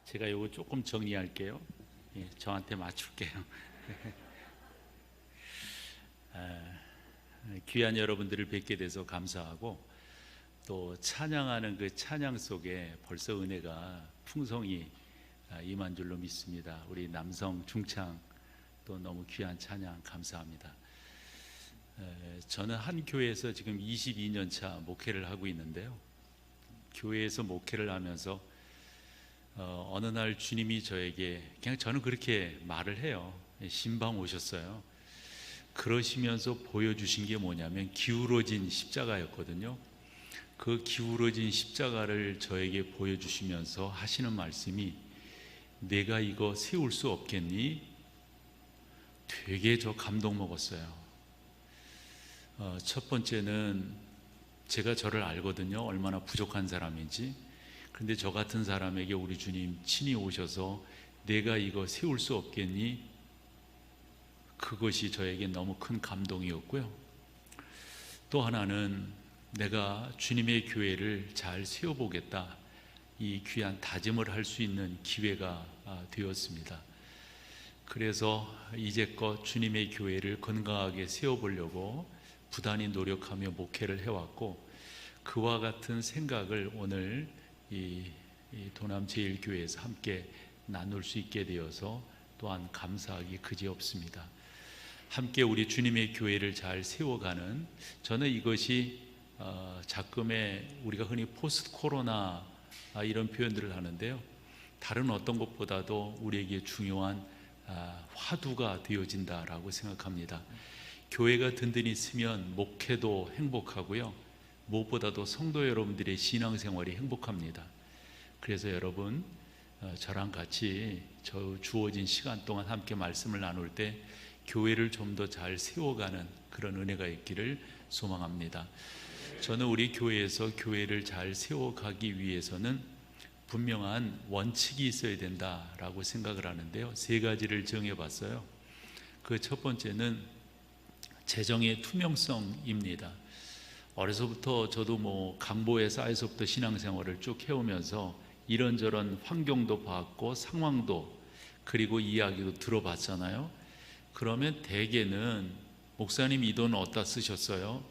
제가 이거 조금 정리할게요. 예, 저한테 맞출게요. 귀한 여러분들을 뵙게 돼서 감사하고, 또 찬양하는 그 찬양 속에 벌써 은혜가 풍성히 임한 줄로 믿습니다. 우리 남성 중창 또 너무 귀한 찬양 감사합니다. 저는 한 교회에서 지금 22년 차 목회를 하고 있는데요. 교회에서 목회를 하면서 어느 날 주님이 저에게, 그냥 저는 그렇게 말을 해요. 신방 오셨어요. 그러시면서 보여주신 게 뭐냐면 기울어진 십자가였거든요. 그 기울어진 십자가를 저에게 보여주시면서 하시는 말씀이, 내가 이거 세울 수 없겠니? 되게 저 감동 먹었어요. 첫 번째는 제가 저를 알거든요. 얼마나 부족한 사람인지. 그런데 저 같은 사람에게 우리 주님 친히 오셔서 내가 이거 세울 수 없겠니? 그것이 저에게 너무 큰 감동이었고요. 또 하나는 내가 주님의 교회를 잘 세워보겠다, 이 귀한 다짐을 할 수 있는 기회가 되었습니다. 그래서 이제껏 주님의 교회를 건강하게 세워보려고 부단히 노력하며 목회를 해왔고, 그와 같은 생각을 오늘 이 도남제일교회에서 함께 나눌 수 있게 되어서 또한 감사하기 그지없습니다. 함께 우리 주님의 교회를 잘 세워가는, 저는 이것이 작금에 우리가 흔히 포스트 코로나 이런 표현들을 하는데요, 다른 어떤 것보다도 우리에게 중요한 화두가 되어진다라고 생각합니다. 교회가 든든히 있으면 목회도 행복하고요, 무엇보다도 성도 여러분들의 신앙생활이 행복합니다. 그래서 여러분, 저랑 같이 주어진 시간 동안 함께 말씀을 나눌 때 교회를 좀 더 잘 세워가는 그런 은혜가 있기를 소망합니다. 저는 우리 교회에서 교회를 잘 세워가기 위해서는 분명한 원칙이 있어야 된다라고 생각을 하는데요, 세 가지를 정해봤어요. 그 첫 번째는 재정의 투명성입니다. 어려서부터 저도 강보에 쌓여서부터 신앙생활을 쭉 해오면서 이런저런 환경도 봤고 상황도, 그리고 이야기도 들어봤잖아요. 그러면 대개는 목사님 이 돈 어디다 쓰셨어요?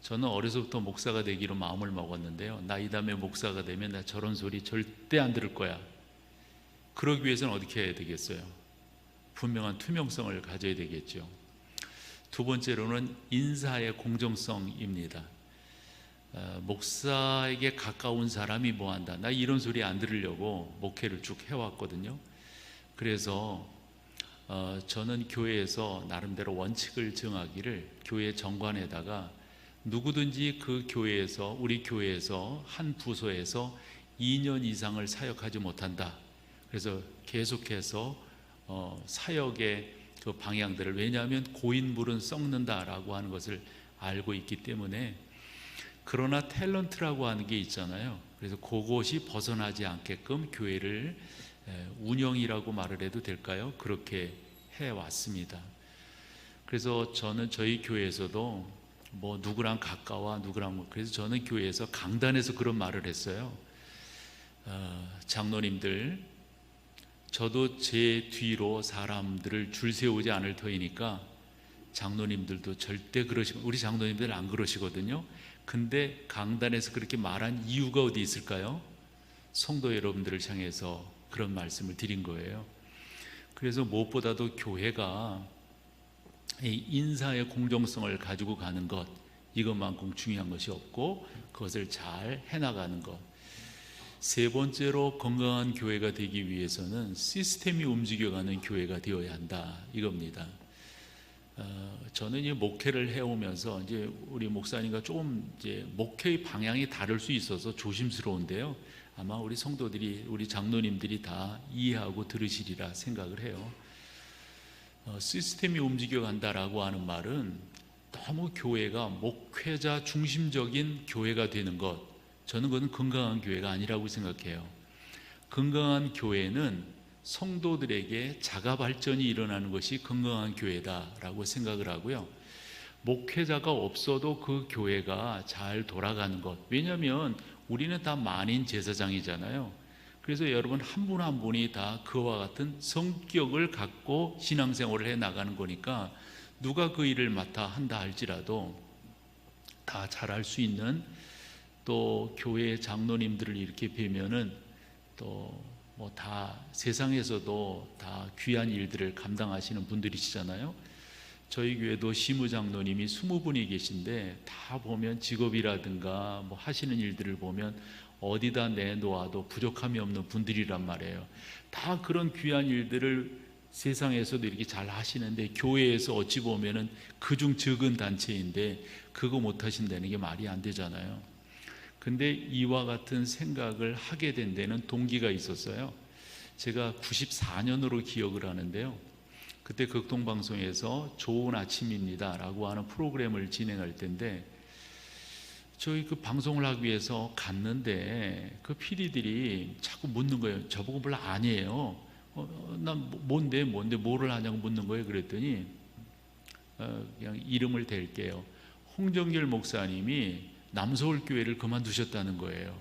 저는 어려서부터 목사가 되기로 마음을 먹었는데요, 나 이 다음에 목사가 되면 나 저런 소리 절대 안 들을 거야. 그러기 위해서는 어떻게 해야 되겠어요? 분명한 투명성을 가져야 되겠죠. 두 번째로는 인사의 공정성입니다. 목사에게 가까운 사람이 뭐한다, 나 이런 소리 안 들으려고 목회를 쭉 해왔거든요. 그래서 저는 교회에서 나름대로 원칙을 정하기를, 교회 정관에다가 누구든지 그 교회에서, 우리 교회에서 한 부서에서 2년 이상을 사역하지 못한다. 그래서 계속해서 사역의 그 방향들을, 왜냐하면 고인물은 썩는다라고 하는 것을 알고 있기 때문에. 그러나 탤런트라고 하는 게 있잖아요. 그래서 그것이 벗어나지 않게끔 교회를 운영이라고 말을 해도 될까요? 그렇게 해왔습니다. 그래서 저는 저희 교회에서도 누구랑 가까워, 누구랑 그래서 저는 교회에서 강단에서 그런 말을 했어요. 장로님들, 저도 제 뒤로 사람들을 줄 세우지 않을 터이니까 장로님들도 절대 우리 장로님들 안 그러시거든요. 근데 강단에서 그렇게 말한 이유가 어디 있을까요? 성도 여러분들을 향해서 그런 말씀을 드린 거예요. 그래서 무엇보다도 교회가 인사의 공정성을 가지고 가는 것, 이것만큼 중요한 것이 없고 그것을 잘 해나가는 것. 세 번째로 건강한 교회가 되기 위해서는 시스템이 움직여가는 교회가 되어야 한다, 이겁니다. 저는 이 목회를 해오면서 이제 우리 목사님과 조금 이제 목회의 방향이 다를 수 있어서 조심스러운데요, 아마 우리 성도들이, 우리 장로님들이 다 이해하고 들으시리라 생각을 해요. 시스템이 움직여간다라고 하는 말은 너무 교회가 목회자 중심적인 교회가 되는 것, 저는 그건 건강한 교회가 아니라고 생각해요. 건강한 교회는 성도들에게 자가 발전이 일어나는 것이 건강한 교회다라고 생각을 하고요, 목회자가 없어도 그 교회가 잘 돌아가는 것. 왜냐하면 우리는 다 만인 제사장이잖아요. 그래서 여러분 한 분 한 분이 다 그와 같은 성격을 갖고 신앙생활을 해 나가는 거니까 누가 그 일을 맡아 한다 할지라도 다 잘할 수 있는, 또 교회 장로님들을 이렇게 뵈면은 또 뭐 다 세상에서도 다 귀한 일들을 감당하시는 분들이시잖아요. 저희 교회도 시무장로님이 20분이 계신데 다 보면 직업이라든가 뭐 하시는 일들을 보면 어디다 내놓아도 부족함이 없는 분들이란 말이에요. 다 그런 귀한 일들을 세상에서도 이렇게 잘 하시는데 교회에서 어찌 보면은 그중 적은 단체인데 그거 못 하신다는 게 말이 안 되잖아요. 근데 이와 같은 생각을 하게 된 데는 동기가 있었어요. 제가 94년으로 기억을 하는데요. 그때 극동방송에서 좋은 아침입니다 라고 하는 프로그램을 진행할 텐데 저희 그 방송을 하기 위해서 갔는데 그 PD들이 자꾸 묻는 거예요. 저보고 별로 아니에요. 난 뭔데 뭐를 하냐고 묻는 거예요. 그랬더니 그냥 이름을 댈게요. 홍정길 목사님이 남서울교회를 그만두셨다는 거예요.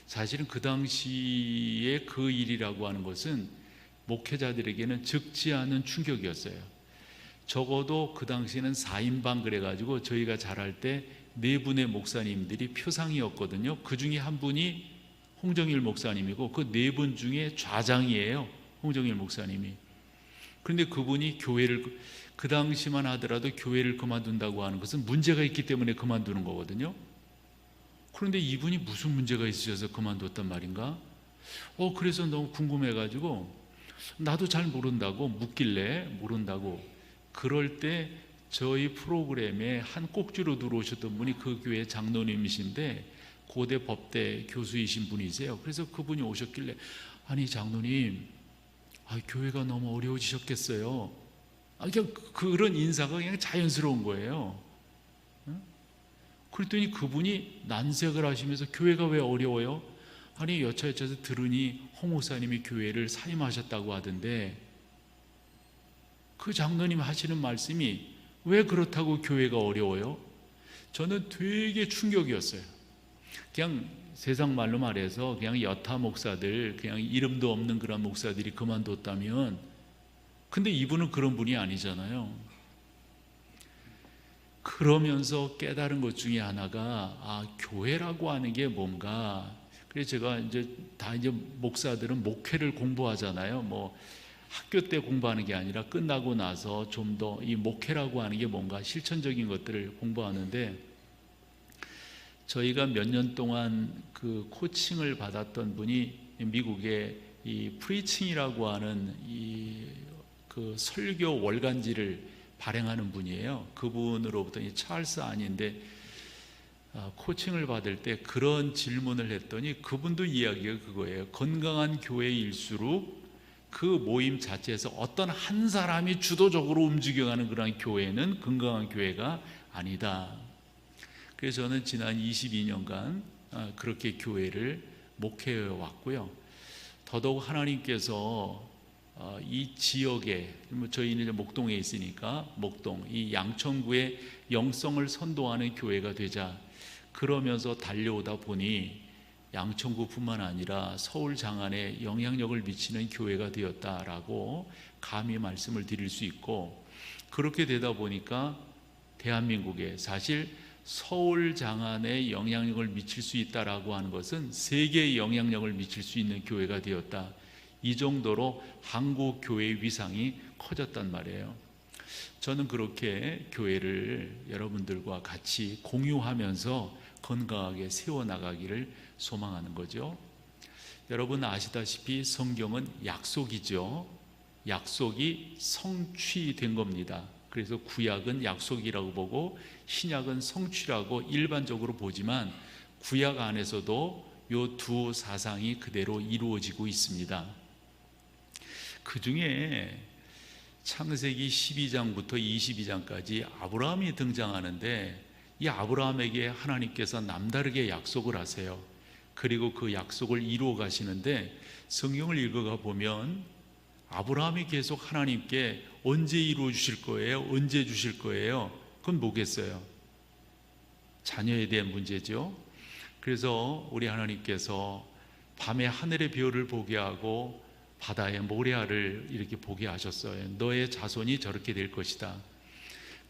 사실은 그 당시에 그 일이라고 하는 것은 목회자들에게는 적지 않은 충격이었어요. 적어도 그 당시에는 4인방 그래가지고 저희가 자랄 때 4분의 목사님들이 표상이었거든요. 그 중에 한 분이 홍정일 목사님이고 그 4분 중에 좌장이에요. 홍정일 목사님이. 그런데 그분이 교회를 그 당시만 하더라도 교회를 그만둔다고 하는 것은 문제가 있기 때문에 그만두는 거거든요. 그런데 이분이 무슨 문제가 있으셔서 그만뒀단 말인가? 그래서 너무 궁금해가지고 나도 잘 모른다고 묻길래 모른다고. 그럴 때 저희 프로그램에 한 꼭지로 들어오셨던 분이 그 교회 장로님이신데 고대 법대 교수이신 분이세요. 그래서 그분이 오셨길래 아니 장로님, 교회가 너무 어려워지셨겠어요. 그냥 그런 인사가 그냥 자연스러운 거예요. 그랬더니 그분이 난색을 하시면서 교회가 왜 어려워요? 아니 여차여차해서 들으니 홍 목사님이 교회를 사임하셨다고 하던데 그 장로님 하시는 말씀이 왜 그렇다고 교회가 어려워요? 저는 되게 충격이었어요. 그냥 세상 말로 말해서 그냥 여타 목사들, 그냥 이름도 없는 그런 목사들이 그만뒀다면, 근데 이분은 그런 분이 아니잖아요. 그러면서 깨달은 것 중에 하나가 교회라고 하는 게 뭔가. 그래서 제가 이제 목사들은 목회를 공부하잖아요. 뭐 학교 때 공부하는 게 아니라 끝나고 나서 좀 더 이 목회라고 하는 게 뭔가 실천적인 것들을 공부하는데, 저희가 몇 년 동안 그 코칭을 받았던 분이 미국의 이 프리칭이라고 하는 그 설교 월간지를 발행하는 분이에요. 그분으로부터 이 찰스 안인데 코칭을 받을 때 그런 질문을 했더니 그분도 이야기가 그거예요. 건강한 교회일수록 그 모임 자체에서 어떤 한 사람이 주도적으로 움직여가는 그런 교회는 건강한 교회가 아니다. 그래서 저는 지난 22년간 그렇게 교회를 목회해 왔고요. 더더욱 하나님께서 이 지역에, 저희는 목동에 있으니까 목동, 이 양천구의 영성을 선도하는 교회가 되자, 그러면서 달려오다 보니 양천구뿐만 아니라 서울 장안에 영향력을 미치는 교회가 되었다라고 감히 말씀을 드릴 수 있고, 그렇게 되다 보니까 대한민국에 사실 서울 장안에 영향력을 미칠 수 있다라고 하는 것은 세계에 영향력을 미칠 수 있는 교회가 되었다. 이 정도로 한국 교회의 위상이 커졌단 말이에요. 저는 그렇게 교회를 여러분들과 같이 공유하면서 건강하게 세워나가기를 소망하는 거죠. 여러분 아시다시피 성경은 약속이죠. 약속이 성취된 겁니다. 그래서 구약은 약속이라고 보고 신약은 성취라고 일반적으로 보지만 구약 안에서도 이 두 사상이 그대로 이루어지고 있습니다. 그 중에 창세기 12장부터 22장까지 아브라함이 등장하는데, 이 아브라함에게 하나님께서 남다르게 약속을 하세요. 그리고 그 약속을 이루어 가시는데, 성경을 읽어가 보면 아브라함이 계속 하나님께 언제 이루어 주실 거예요? 언제 주실 거예요? 그건 뭐겠어요? 자녀에 대한 문제죠. 그래서 우리 하나님께서 밤에 하늘의 별을 보게 하고 바다의 모래알을 이렇게 보게 하셨어요. 너의 자손이 저렇게 될 것이다.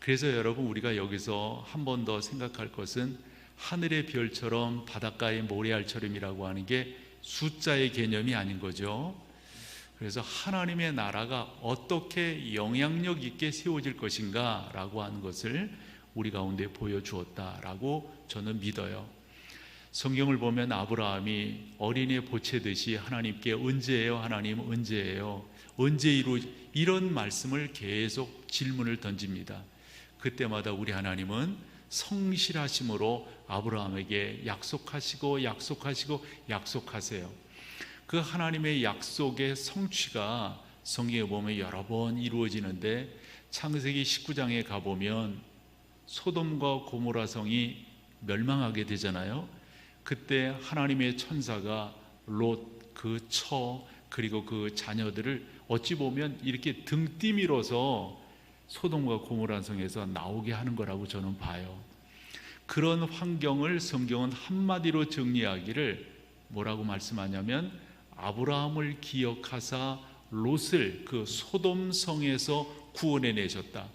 그래서 여러분, 우리가 여기서 한 번 더 생각할 것은 하늘의 별처럼 바닷가의 모래알처럼이라고 하는 게 숫자의 개념이 아닌 거죠. 그래서 하나님의 나라가 어떻게 영향력 있게 세워질 것인가 라고 하는 것을 우리 가운데 보여주었다라고 저는 믿어요. 성경을 보면 아브라함이 어린애 보채듯이 하나님께 언제예요? 하나님 언제예요? 언제 이런 말씀을 계속 질문을 던집니다. 그때마다 우리 하나님은 성실하심으로 아브라함에게 약속하시고 약속하세요. 그 하나님의 약속의 성취가 성경에 보면 여러 번 이루어지는데, 창세기 19장에 가보면 소돔과 고모라 성이 멸망하게 되잖아요. 그때 하나님의 천사가 롯 그 처 그리고 그 자녀들을 어찌 보면 이렇게 등 뛰밀어서 소돔과 고모라 성에서 나오게 하는 거라고 저는 봐요. 그런 환경을 성경은 한마디로 정리하기를 뭐라고 말씀하냐면, 아브라함을 기억하사 롯을 그 소돔 성에서 구원해 내셨다.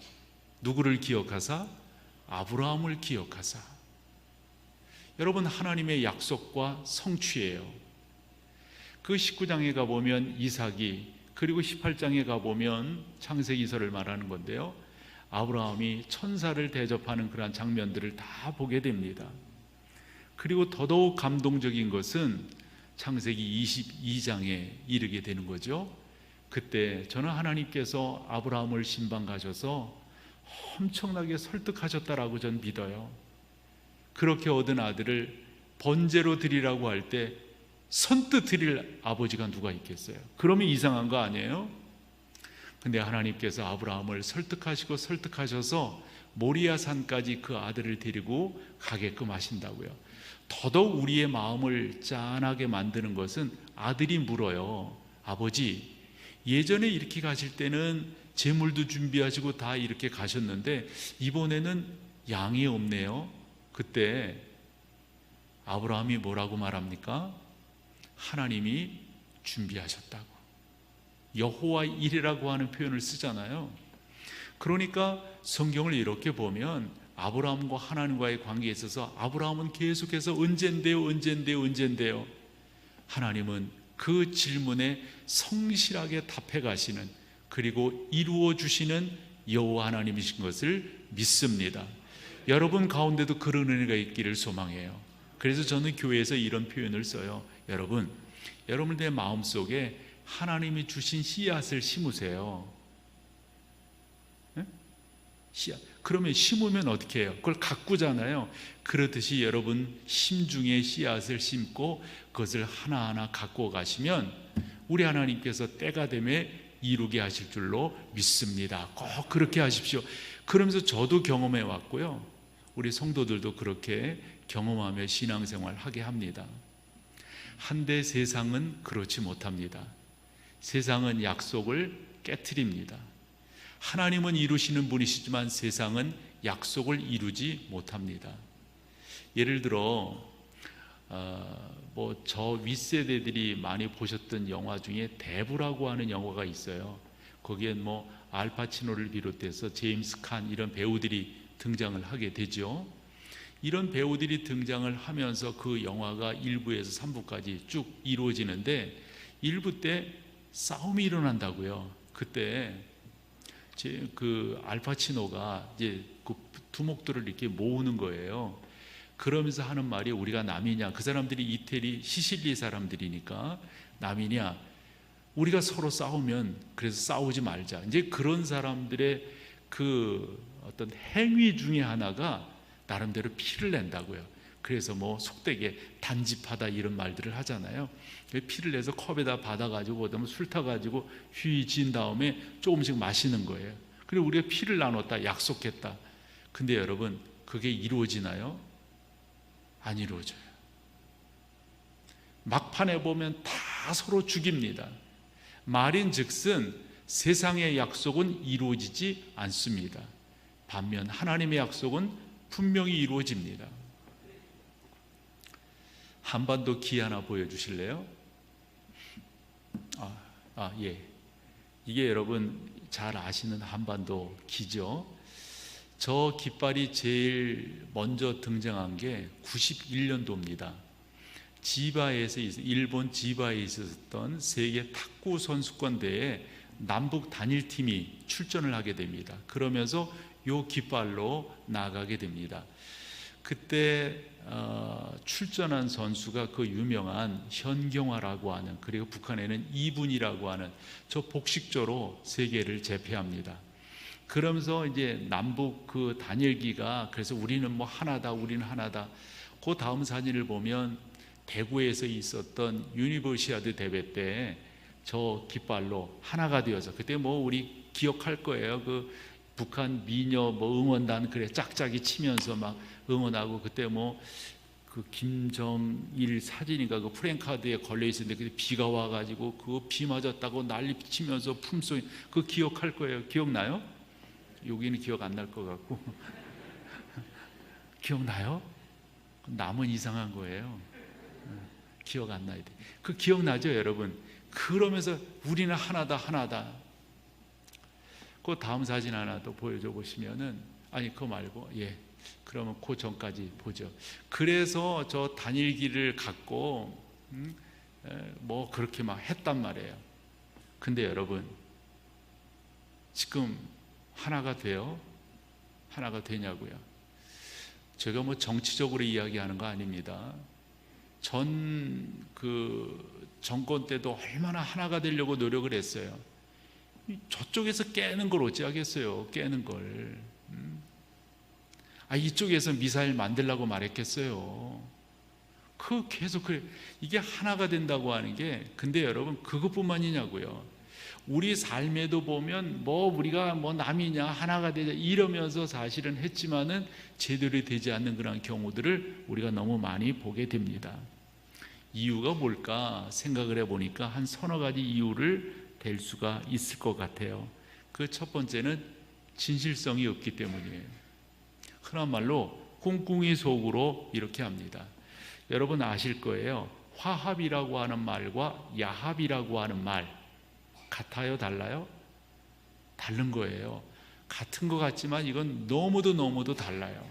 누구를 기억하사? 아브라함을 기억하사. 여러분, 하나님의 약속과 성취예요. 그 19장에 가보면 이삭이, 그리고 18장에 가보면 창세기서를 말하는 건데요, 아브라함이 천사를 대접하는 그러한 장면들을 다 보게 됩니다. 그리고 더더욱 감동적인 것은 창세기 22장에 이르게 되는 거죠. 그때 저는 하나님께서 아브라함을 신방 가셔서 엄청나게 설득하셨다라고 저는 믿어요. 그렇게 얻은 아들을 번제로 드리라고 할 때 선뜻 드릴 아버지가 누가 있겠어요? 그러면 이상한 거 아니에요? 근데 하나님께서 아브라함을 설득하셔서 모리아 산까지 그 아들을 데리고 가게끔 하신다고요. 더더욱 우리의 마음을 짠하게 만드는 것은 아들이 물어요. 아버지, 예전에 이렇게 가실 때는 제물도 준비하시고 다 이렇게 가셨는데 이번에는 양이 없네요. 그때 아브라함이 뭐라고 말합니까? 하나님이 준비하셨다고. 여호와 일이라고 하는 표현을 쓰잖아요. 그러니까 성경을 이렇게 보면 아브라함과 하나님과의 관계에 있어서 아브라함은 계속해서 언젠데요. 하나님은 그 질문에 성실하게 답해 가시는, 그리고 이루어 주시는 여호와 하나님이신 것을 믿습니다. 여러분 가운데도 그런 은혜가 있기를 소망해요. 그래서 저는 교회에서 이런 표현을 써요. 여러분들의 마음속에 하나님이 주신 씨앗을 심으세요. 네? 씨앗. 그러면 심으면 어떻게 해요? 그걸 가꾸잖아요. 그렇듯이 여러분 심중에 씨앗을 심고 그것을 하나하나 가꾸어 가시면 우리 하나님께서 때가 되면 이루게 하실 줄로 믿습니다. 꼭 그렇게 하십시오. 그러면서 저도 경험해 왔고요, 우리 성도들도 그렇게 경험하며 신앙생활 하게 합니다. 한데 세상은 그렇지 못합니다. 세상은 약속을 깨트립니다. 하나님은 이루시는 분이시지만 세상은 약속을 이루지 못합니다. 예를 들어 저 윗세대들이 많이 보셨던 영화 중에 대부라고 하는 영화가 있어요. 거기엔 알파치노를 비롯해서 제임스 칸 이런 배우들이 등장을 하게 되죠. 이런 배우들이 등장을 하면서 그 영화가 1부에서 3부까지 쭉 이루어지는데 1부 때 싸움이 일어난다고요. 그때 그 알파치노가 이제 그 두목들을 이렇게 모으는 거예요. 그러면서 하는 말이, 우리가 남이냐, 그 사람들이 이태리 시실리 사람들이니까 남이냐, 우리가 서로 싸우면 그래서 싸우지 말자. 이제 그런 사람들의 그 어떤 행위 중에 하나가 나름대로 피를 낸다고요. 그래서 속되게 단집하다 이런 말들을 하잖아요. 피를 내서 컵에다 받아가지고 그다음에 술 타가지고 휘진 다음에 조금씩 마시는 거예요. 그리고 우리가 피를 나눴다, 약속했다. 근데 여러분, 그게 이루어지나요? 안 이루어져요. 막판에 보면 다 서로 죽입니다. 말인즉슨 세상의 약속은 이루어지지 않습니다. 반면 하나님의 약속은 분명히 이루어집니다. 한반도 기 하나 보여주실래요? 예. 이게 여러분 잘 아시는 한반도 기죠. 저 깃발이 제일 먼저 등장한 게 91년도입니다. 일본 지바에 있었던 세계 탁구 선수권 대회에 남북 단일팀이 출전을 하게 됩니다. 그러면서 요 깃발로 나가게 됩니다. 그때 출전한 선수가 그 유명한 현경화라고 하는, 그리고 북한에는 이분이라고 하는 저 복식조로 세계를 제패합니다. 그러면서 이제 남북 그 단일기가, 그래서 우리는 뭐 하나다, 우리는 하나다. 그 다음 사진을 보면 대구에서 있었던 유니버시아드 대회 때 저 깃발로 하나가 되어서, 그때 뭐 우리 기억할 거예요. 그 북한 미녀 뭐 응원단 그래 짝짝이 치면서 막 응원하고, 그때 뭐 그 김정일 사진인가 그 프랭카드에 걸려 있었는데 그때 비가 와가지고 그 비 맞았다고 난리 치면서 품속에, 그 기억할 거예요. 기억나요? 여기는 기억 안 날 것 같고 기억나요? 남은 이상한 거예요. 기억 안 나야 돼. 그 기억나죠, 여러분? 그러면서 우리는 하나다, 하나다. 그 다음 사진 하나 더 보여줘 보시면은, 아니 그거 말고, 예, 그러면 그 전까지 보죠. 그래서 저 단일기를 갖고 뭐 그렇게 막 했단 말이에요. 근데 여러분, 지금 하나가 돼요? 하나가 되냐고요? 제가 뭐 정치적으로 이야기하는 거 아닙니다. 전 그 정권 때도 얼마나 하나가 되려고 노력을 했어요. 저쪽에서 깨는 걸 어찌하겠어요? 깨는 걸. 이쪽에서 미사일 만들라고 말했겠어요? 계속 그래. 이게 하나가 된다고 하는 게, 근데 여러분 그것뿐만이냐고요. 우리 삶에도 보면 뭐 우리가 뭐 남이냐 하나가 되자 이러면서 사실은 했지만은 제대로 되지 않는 그런 경우들을 우리가 너무 많이 보게 됩니다. 이유가 뭘까 생각을 해보니까 한 서너 가지 이유를 댈 수가 있을 것 같아요. 그 첫 번째는 진실성이 없기 때문이에요. 흔한 말로 꿍꿍이 속으로 이렇게 합니다. 여러분 아실 거예요. 화합이라고 하는 말과 야합이라고 하는 말 같아요? 달라요? 다른 거예요. 같은 것 같지만 이건 너무도 달라요.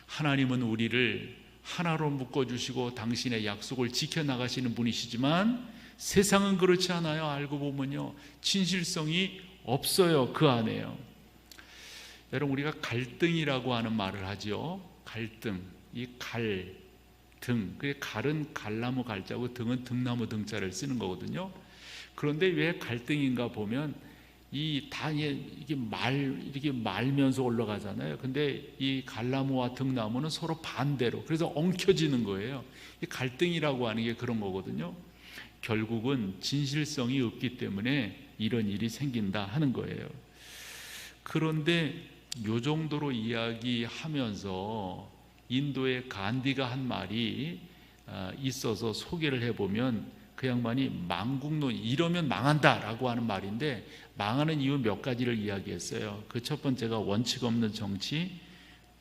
하나님은 우리를 하나로 묶어주시고 당신의 약속을 지켜나가시는 분이시지만 세상은 그렇지 않아요. 알고 보면요, 진실성이 없어요. 그 안에요. 여러분, 우리가 갈등이라고 하는 말을 하죠. 갈등, 이 등, 갈은 갈나무 갈자고 등은 등나무 등자를 쓰는 거거든요. 그런데 왜 갈등인가 보면 이게 말면서 올라가잖아요. 근데 이 갈나무와 등나무는 서로 반대로, 그래서 엉켜지는 거예요. 이 갈등이라고 하는 게 그런 거거든요. 결국은 진실성이 없기 때문에 이런 일이 생긴다 하는 거예요. 그런데 요 정도로 이야기하면서 인도의 간디가 한 말이 있어서 소개를 해보면, 그 양반이 망국론, 이러면 망한다라고 하는 말인데, 망하는 이유 몇 가지를 이야기했어요. 그 첫 번째가 원칙 없는 정치,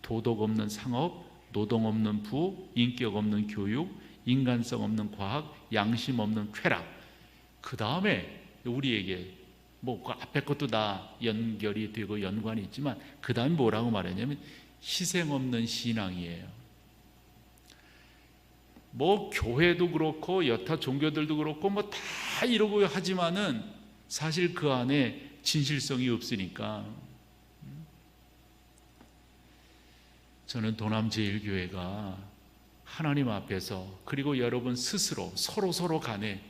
도덕 없는 상업, 노동 없는 부, 인격 없는 교육, 인간성 없는 과학, 양심 없는 쾌락. 그 다음에 우리에게 뭐 그 앞에 것도 다 연결이 되고 연관이 있지만, 그 다음에 뭐라고 말했냐면 희생 없는 신앙이에요. 뭐 교회도 그렇고 여타 종교들도 그렇고 뭐 다 이러고 하지만은 사실 그 안에 진실성이 없으니까. 저는 도남제일교회가 하나님 앞에서, 그리고 여러분 스스로 서로 간에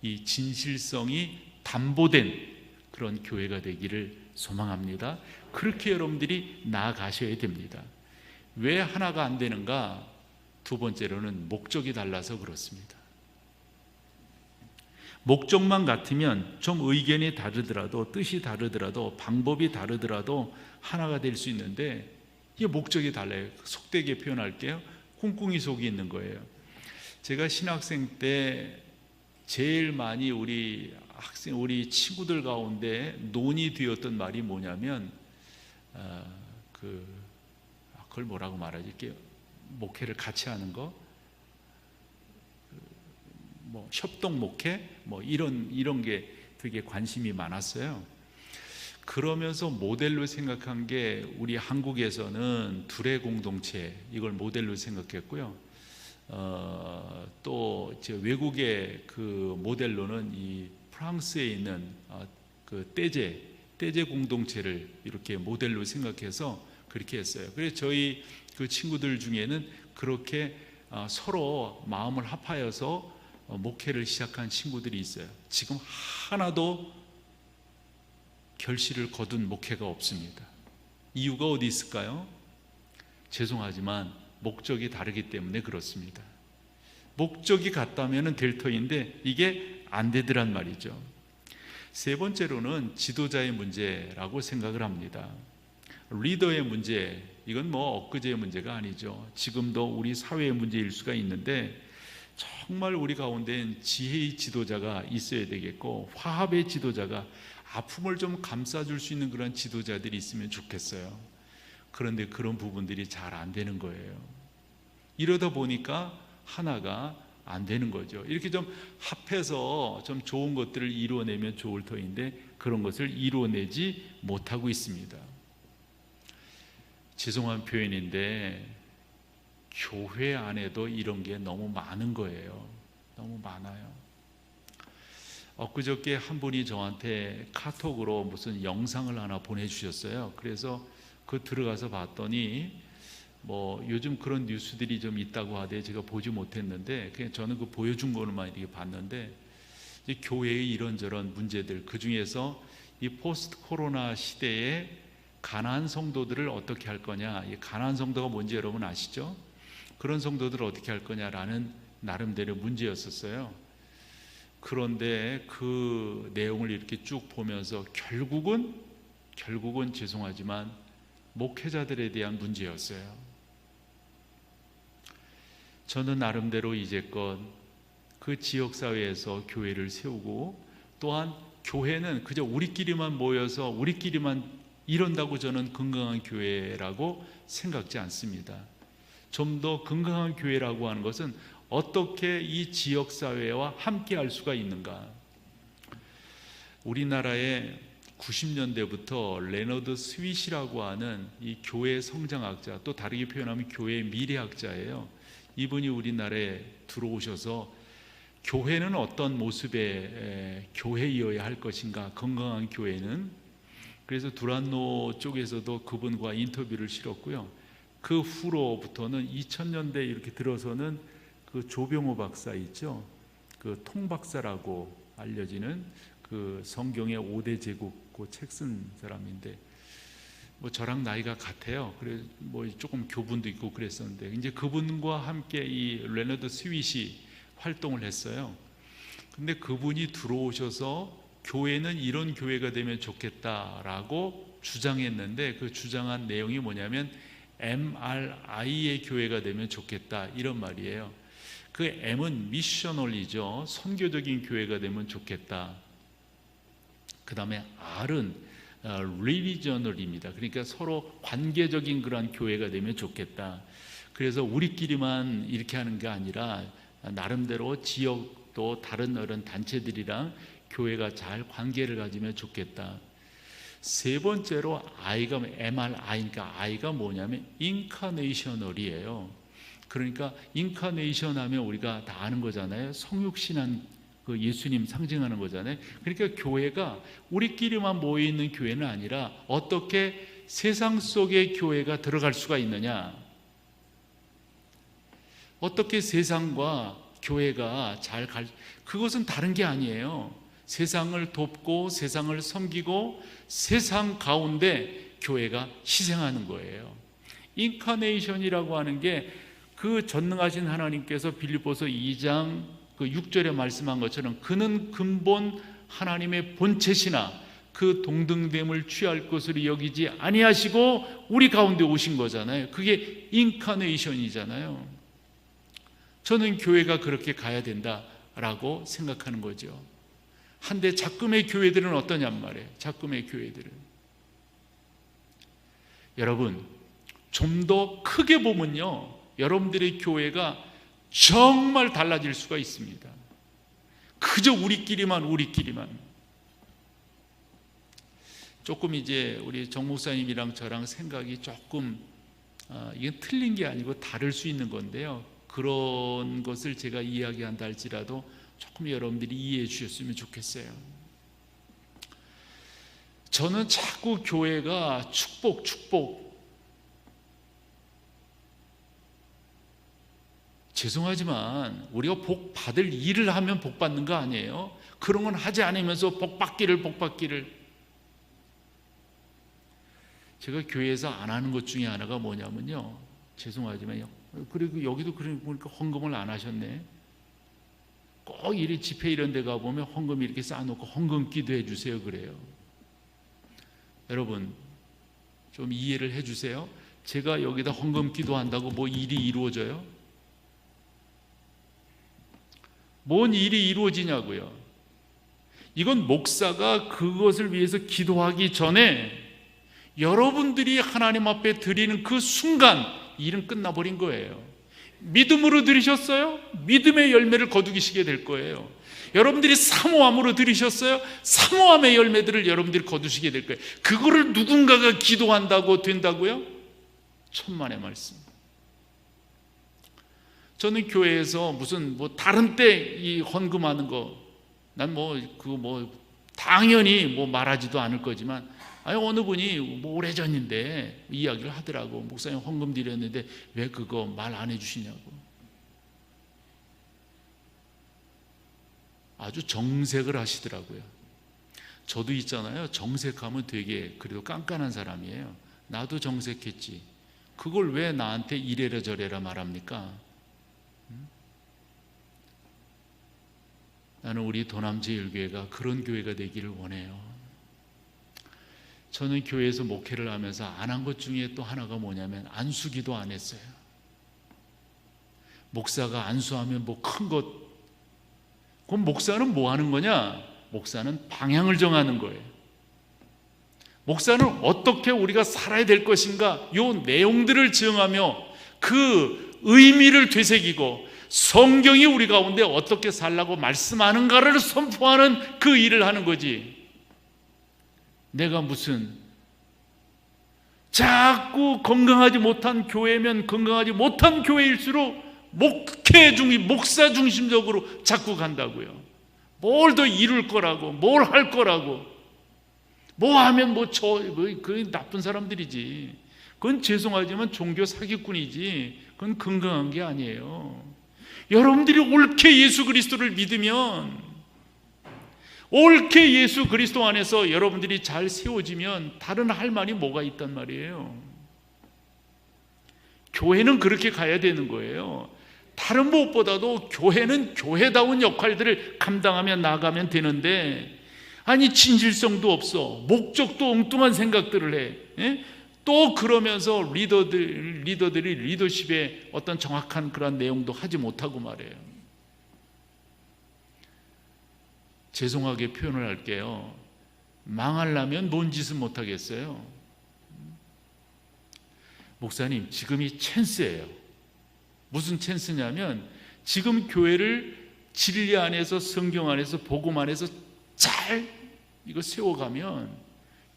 이 진실성이 담보된 그런 교회가 되기를 소망합니다. 그렇게 여러분들이 나아가셔야 됩니다. 왜 하나가 안 되는가? 두 번째로는 목적이 달라서 그렇습니다. 목적만 같으면 좀 의견이 다르더라도, 뜻이 다르더라도, 방법이 다르더라도 하나가 될 수 있는데, 이게 목적이 달라요. 속되게 표현할게요. 꿍꿍이 속이 있는 거예요. 제가 신학생 때 제일 많이 우리 친구들 가운데 논의되었던 말이 뭐냐면, 그걸 뭐라고 말하지? 목회를 같이 하는 거, 뭐 협동 목회, 뭐 이런 게 되게 관심이 많았어요. 그러면서 모델로 생각한 게 우리 한국에서는 둘의 공동체, 이걸 모델로 생각했고요. 또 외국의 그 모델로는 이 프랑스에 있는 그 떼제 공동체를 이렇게 모델로 생각해서 그렇게 했어요. 그래서 저희 그 친구들 중에는 그렇게 서로 마음을 합하여서 목회를 시작한 친구들이 있어요. 지금 하나도 결실을 거둔 목회가 없습니다. 이유가 어디 있을까요? 죄송하지만 목적이 다르기 때문에 그렇습니다. 목적이 같다면 될 터인데 이게 안 되더란 말이죠. 세 번째로는 지도자의 문제라고 생각을 합니다. 리더의 문제, 이건 엊그제의 문제가 아니죠. 지금도 우리 사회의 문제일 수가 있는데 정말 우리 가운데는 지혜의 지도자가 있어야 되겠고 화합의 지도자가, 아픔을 좀 감싸줄 수 있는 그런 지도자들이 있으면 좋겠어요. 그런데 그런 부분들이 잘 안 되는 거예요. 이러다 보니까 하나가 안 되는 거죠. 이렇게 좀 합해서 좀 좋은 것들을 이루어내면 좋을 터인데 그런 것을 이루어내지 못하고 있습니다. 죄송한 표현인데 교회 안에도 이런 게 너무 많은 거예요. 너무 많아요. 엊그저께 한 분이 저한테 카톡으로 무슨 영상을 하나 보내주셨어요. 그래서 그 들어가서 봤더니 요즘 그런 뉴스들이 좀 있다고 하되 제가 보지 못했는데 그냥 저는 그 보여준 거만 이렇게 봤는데 이제 교회의 이런저런 문제들, 그 중에서 이 포스트 코로나 시대에 가난한 성도들을 어떻게 할 거냐, 이 가난한 성도가 뭔지 여러분 아시죠? 그런 성도들을 어떻게 할 거냐라는 나름대로 문제였었어요. 그런데 그 내용을 이렇게 쭉 보면서 결국은 죄송하지만 목회자들에 대한 문제였어요. 저는 나름대로 이제껏 그 지역사회에서 교회를 세우고, 또한 교회는 그저 우리끼리만 모여서 우리끼리만 이런다고 저는 건강한 교회라고 생각지 않습니다. 좀 더 건강한 교회라고 하는 것은 어떻게 이 지역사회와 함께 할 수가 있는가. 우리나라에 90년대부터 레너드 스윗이라고 하는 이 교회 성장학자, 또 다르게 표현하면 교회 미래학자예요. 이분이 우리나라에 들어오셔서 교회는 어떤 모습의 교회이어야 할 것인가, 건강한 교회는. 그래서 두란노 쪽에서도 그분과 인터뷰를 실었고요. 그 후로부터는 2000년대 이렇게 들어서는 그 조병호 박사 있죠, 그 통박사라고 알려지는 그 성경의 5대 제국 그 책 쓴 사람인데 저랑 나이가 같아요. 그래 조금 교분도 있고 그랬었는데 이제 그분과 함께 이 레너드 스윗이 활동을 했어요. 근데 그분이 들어오셔서 교회는 이런 교회가 되면 좋겠다라고 주장했는데 그 주장한 내용이 뭐냐면 MRI의 교회가 되면 좋겠다, 이런 말이에요. 그 M은 미셔널이죠. 선교적인 교회가 되면 좋겠다. 그 다음에 R은 리리저널입니다. 그러니까 서로 관계적인 그런 교회가 되면 좋겠다. 그래서 우리끼리만 이렇게 하는 게 아니라 나름대로 지역 또 다른 어른 단체들이랑 교회가 잘 관계를 가지면 좋겠다. 세 번째로 I가 MRI니까 I가 뭐냐면 인카네이셔널이에요. 그러니까 인카네이션 하면 우리가 다 아는 거잖아요. 성육신한 그 예수님 상징하는 거잖아요. 그러니까 교회가 우리끼리만 모여있는 교회는 아니라 어떻게 세상 속의 교회가 들어갈 수가 있느냐, 어떻게 세상과 교회가 그것은 다른 게 아니에요. 세상을 돕고 세상을 섬기고 세상 가운데 교회가 희생하는 거예요. 인카네이션이라고 하는 게 그 전능하신 하나님께서 빌립보서 2장 그 6절에 말씀한 것처럼 그는 근본 하나님의 본체시나 그 동등됨을 취할 것으로 여기지 아니하시고 우리 가운데 오신 거잖아요. 그게 인카네이션이잖아요. 저는 교회가 그렇게 가야 된다라고 생각하는 거죠. 한데 작금의 교회들은 어떠냔 말이에요. 작금의 교회들은 여러분 좀 더 크게 보면요, 여러분들의 교회가 정말 달라질 수가 있습니다. 그저 우리끼리만 조금 이제 우리 정 목사님이랑 저랑 생각이 조금 이게 틀린 게 아니고 다를 수 있는 건데요. 그런 것을 제가 이야기한다 할지라도 조금 여러분들이 이해해 주셨으면 좋겠어요. 저는 자꾸 교회가 축복 죄송하지만 우리가 복 받을 일을 하면 복 받는 거 아니에요? 그런 건 하지 않으면서 복 받기를 제가 교회에서 안 하는 것 중에 하나가 뭐냐면요, 죄송하지만요, 그리고 여기도 그러니까 헌금을 안 하셨네. 꼭 이리 집회 이런 데 가보면 헌금 이렇게 쌓아놓고 헌금 기도해 주세요 그래요. 여러분 좀 이해를 해 주세요. 제가 여기다 헌금 기도한다고 뭐 일이 이루어져요? 뭔 일이 이루어지냐고요. 이건 목사가 그것을 위해서 기도하기 전에 여러분들이 하나님 앞에 드리는 그 순간 일은 끝나버린 거예요. 믿음으로 드리셨어요? 믿음의 열매를 거두시게 될 거예요. 여러분들이 사모함으로 드리셨어요? 사모함의 열매들을 여러분들이 거두시게 될 거예요. 그거를 누군가가 기도한다고 된다고요? 천만의 말씀. 저는 교회에서 무슨 뭐 다른 때 이 헌금하는 거, 난 당연히 말하지도 않을 거지만, 어느 분이 오래전인데 이야기를 하더라고. 목사님 헌금 드렸는데 왜 그거 말 안 해주시냐고. 아주 정색을 하시더라고요. 저도 있잖아요, 정색하면 되게 그래도 깐깐한 사람이에요. 나도 정색했지. 그걸 왜 나한테 이래라 저래라 말합니까? 나는 우리 도남제일교회가 그런 교회가 되기를 원해요. 저는 교회에서 목회를 하면서 안 한 것 중에 또 하나가 뭐냐면 안수기도 안 했어요. 목사가 안수하면 큰 것, 그럼 목사는 뭐 하는 거냐? 목사는 방향을 정하는 거예요. 목사는 어떻게 우리가 살아야 될 것인가, 요 내용들을 정하며 그 의미를 되새기고 성경이 우리 가운데 어떻게 살라고 말씀하는가를 선포하는 그 일을 하는 거지. 내가 무슨 자꾸 건강하지 못한 교회면 건강하지 못한 교회일수록 목사 중심적으로 자꾸 간다고요. 뭘 더 이룰 거라고, 뭘 할 거라고, 뭐 하면 그 나쁜 사람들이지. 그건 죄송하지만 종교 사기꾼이지, 그건 건강한 게 아니에요. 여러분들이 옳게 예수 그리스도를 믿으면, 옳게 예수 그리스도 안에서 여러분들이 잘 세워지면 다른 할 말이 뭐가 있단 말이에요. 교회는 그렇게 가야 되는 거예요. 다른 무엇보다도 교회는 교회다운 역할들을 감당하며 나가면 되는데, 아니 진실성도 없어, 목적도 엉뚱한 생각들을 해. 또 그러면서 리더들이 리더십의 어떤 정확한 그런 내용도 하지 못하고 말이에요. 죄송하게 표현을 할게요. 망하려면 뭔 짓은 못하겠어요. 목사님, 지금이 찬스예요. 무슨 찬스냐면 지금 교회를 진리 안에서, 성경 안에서, 복음 안에서 잘 이거 세워가면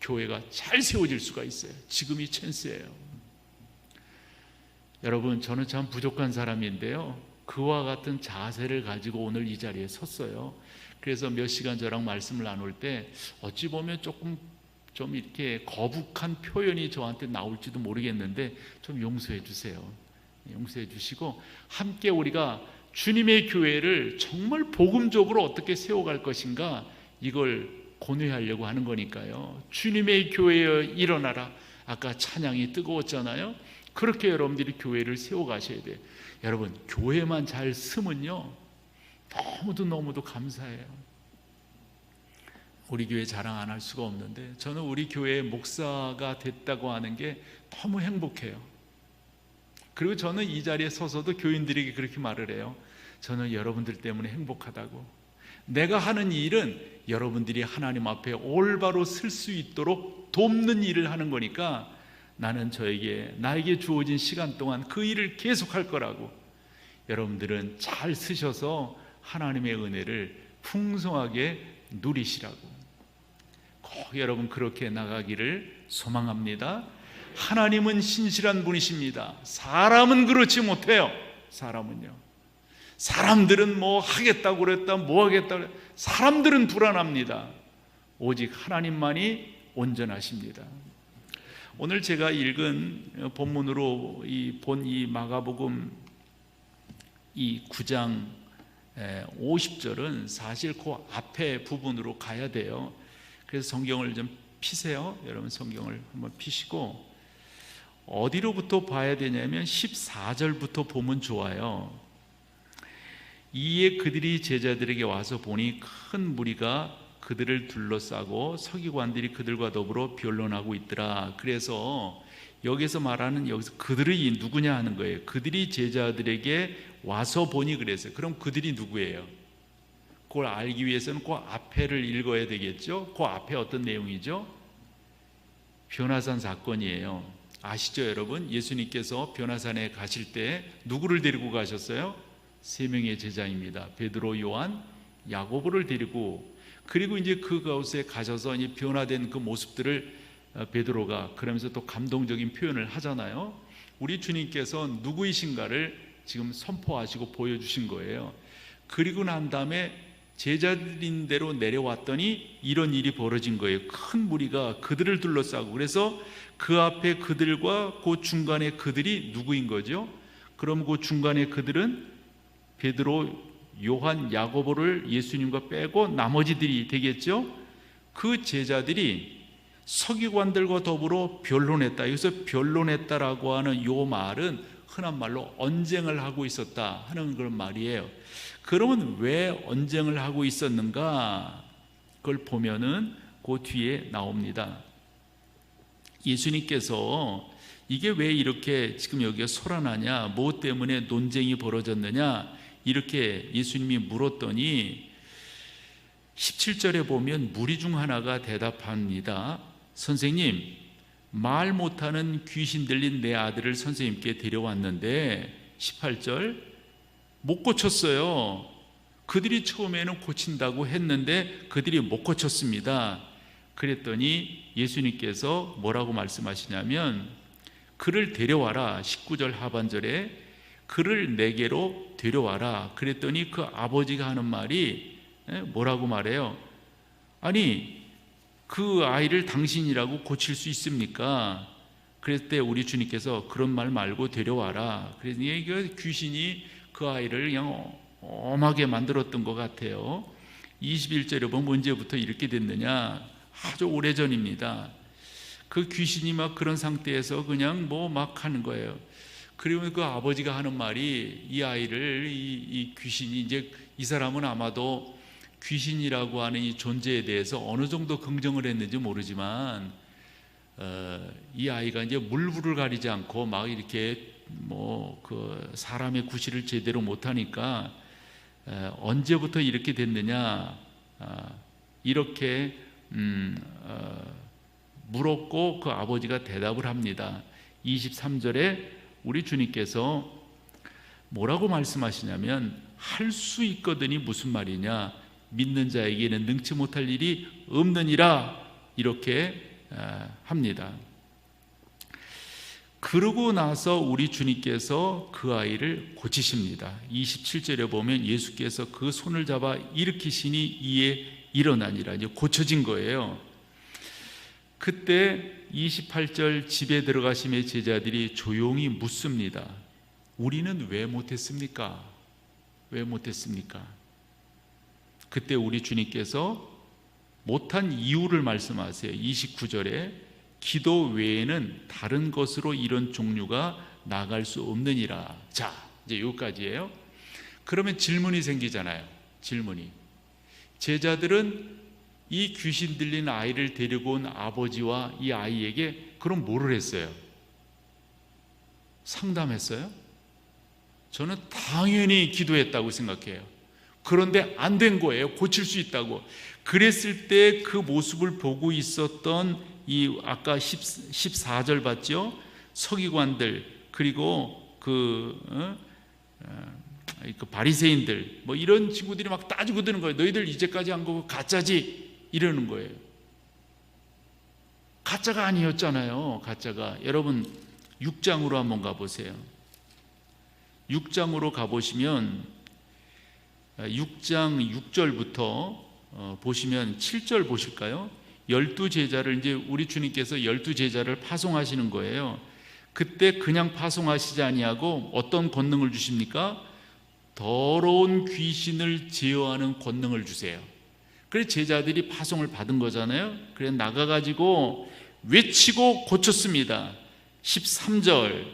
교회가 잘 세워질 수가 있어요. 지금이 찬스예요. 여러분, 저는 참 부족한 사람인데요, 그와 같은 자세를 가지고 오늘 이 자리에 섰어요. 그래서 몇 시간 저랑 말씀을 나눌 때 어찌 보면 조금 좀 이렇게 거북한 표현이 저한테 나올지도 모르겠는데 좀 용서해 주세요. 용서해 주시고 함께 우리가 주님의 교회를 정말 복음적으로 어떻게 세워갈 것인가, 이걸 고뇌하려고 하는 거니까요. 주님의 교회여 일어나라. 아까 찬양이 뜨거웠잖아요. 그렇게 여러분들이 교회를 세워가셔야 돼요. 여러분, 교회만 잘 쓰면요 너무도 감사해요. 우리 교회 자랑 안 할 수가 없는데, 저는 우리 교회의 목사가 됐다고 하는 게 너무 행복해요. 그리고 저는 이 자리에 서서도 교인들에게 그렇게 말을 해요. 저는 여러분들 때문에 행복하다고. 내가 하는 일은 여러분들이 하나님 앞에 올바로 설 수 있도록 돕는 일을 하는 거니까 나는 나에게 주어진 시간 동안 그 일을 계속할 거라고. 여러분들은 잘 쓰셔서 하나님의 은혜를 풍성하게 누리시라고. 꼭 여러분 그렇게 나가기를 소망합니다. 하나님은 신실한 분이십니다. 사람은 그렇지 못해요. 사람들은 뭐 하겠다고 그랬다, 뭐 하겠다고 그랬다. 사람들은 불안합니다. 오직 하나님만이 온전하십니다. 오늘 제가 읽은 본문으로 이 마가복음 이 9장 50절은 사실 그 앞에 부분으로 가야 돼요. 그래서 성경을 좀 피세요. 여러분 성경을 한번 피시고 어디로부터 봐야 되냐면 14절부터 보면 좋아요. 이에 그들이 제자들에게 와서 보니 큰 무리가 그들을 둘러싸고 서기관들이 그들과 더불어 변론하고 있더라. 그래서 여기서 말하는 여기서 그들이 누구냐 하는 거예요. 그들이 제자들에게 와서 보니 그랬어요. 그럼 그들이 누구예요? 그걸 알기 위해서는 그 앞에를 읽어야 되겠죠. 그 앞에 어떤 내용이죠? 변화산 사건이에요. 아시죠 여러분? 예수님께서 변화산에 가실 때 누구를 데리고 가셨어요? 3명의 제자입니다. 베드로, 요한, 야고보를 데리고, 그리고 이제 그곳에 가셔서 이제 변화된 그 모습들을 베드로가 그러면서 또 감동적인 표현을 하잖아요. 우리 주님께서 누구이신가를 지금 선포하시고 보여주신 거예요. 그리고 난 다음에 제자들인 대로 내려왔더니 이런 일이 벌어진 거예요. 큰 무리가 그들을 둘러싸고, 그래서 그 앞에 그들과 그 중간에 그들이 누구인 거죠? 그럼 그 중간에 그들은 베드로, 요한, 야고보를 예수님과 빼고 나머지들이 되겠죠? 그 제자들이 서기관들과 더불어 변론했다. 여기서 변론했다라고 하는 요 말은 흔한 말로 언쟁을 하고 있었다 하는 그런 말이에요. 그러면 왜 언쟁을 하고 있었는가? 그걸 보면은 그 뒤에 나옵니다. 예수님께서 이게 왜 이렇게 지금 여기가 소란하냐, 뭐 때문에 논쟁이 벌어졌느냐 이렇게 예수님이 물었더니 17절에 보면 무리 중 하나가 대답합니다. 선생님, 말 못하는 귀신 들린 내 아들을 선생님께 데려왔는데 18절 못 고쳤어요. 그들이 처음에는 고친다고 했는데 그들이 못 고쳤습니다. 그랬더니 예수님께서 뭐라고 말씀하시냐면 그를 데려와라. 19절 하반절에 그를 내게로 데려와라. 그랬더니 그 아버지가 하는 말이 뭐라고 말해요? 아니 그 아이를 당신이라고 고칠 수 있습니까? 그랬을 때 우리 주님께서 그런 말 말고 데려와라. 그래서 이게 귀신이 그 아이를 그냥 엄하게 만들었던 것 같아요. 21절에 보면 언제부터 이렇게 됐느냐, 아주 오래전입니다. 그 귀신이 막 그런 상태에서 그냥 뭐 막 하는 거예요. 그리고 그 아버지가 하는 말이 이 아이를 이 귀신이 이제 이 사람은 아마도 귀신이라고 하는 이 존재에 대해서 어느 정도 긍정을 했는지 모르지만 이 아이가 이제 물불을 가리지 않고 막 이렇게 뭐 그 사람의 구실을 제대로 못하니까 언제부터 이렇게 됐느냐 이렇게 물었고 그 아버지가 대답을 합니다. 23절에 우리 주님께서 뭐라고 말씀하시냐면 할 수 있거든이 무슨 말이냐, 믿는 자에게는 능치 못할 일이 없느니라 이렇게 합니다. 그러고 나서 우리 주님께서 그 아이를 고치십니다. 27절에 보면 예수께서 그 손을 잡아 일으키시니 이에 일어나니라. 이제 고쳐진 거예요. 그때 28절 집에 들어가심에 제자들이 조용히 묻습니다. 우리는 왜 못했습니까? 왜 못했습니까? 그때 우리 주님께서 못한 이유를 말씀하세요. 29절에 기도 외에는 다른 것으로 이런 종류가 나갈 수 없느니라. 자, 이제 여기까지예요. 그러면 질문이 생기잖아요. 질문이. 제자들은 이 귀신 들린 아이를 데리고 온 아버지와 이 아이에게 그럼 뭐를 했어요? 상담했어요? 저는 당연히 기도했다고 생각해요. 그런데 안 된 거예요. 고칠 수 있다고. 그랬을 때 그 모습을 보고 있었던 이 아까 14절 봤죠? 서기관들 그리고 그 바리새인들 뭐 이런 친구들이 막 따지고 드는 거예요. 너희들 이제까지 한 거 가짜지 이러는 거예요. 가짜가 아니었잖아요. 가짜가. 여러분 6장으로 한번 가보세요. 6장으로 가보시면 6장 6절부터 보시면 7절 보실까요? 12제자를 이제 우리 주님께서 12제자를 파송하시는 거예요. 그때 그냥 파송하시지 아니하고 어떤 권능을 주십니까? 더러운 귀신을 제어하는 권능을 주세요. 그래서 제자들이 파송을 받은 거잖아요. 그래서 나가가지고 외치고 고쳤습니다. 13절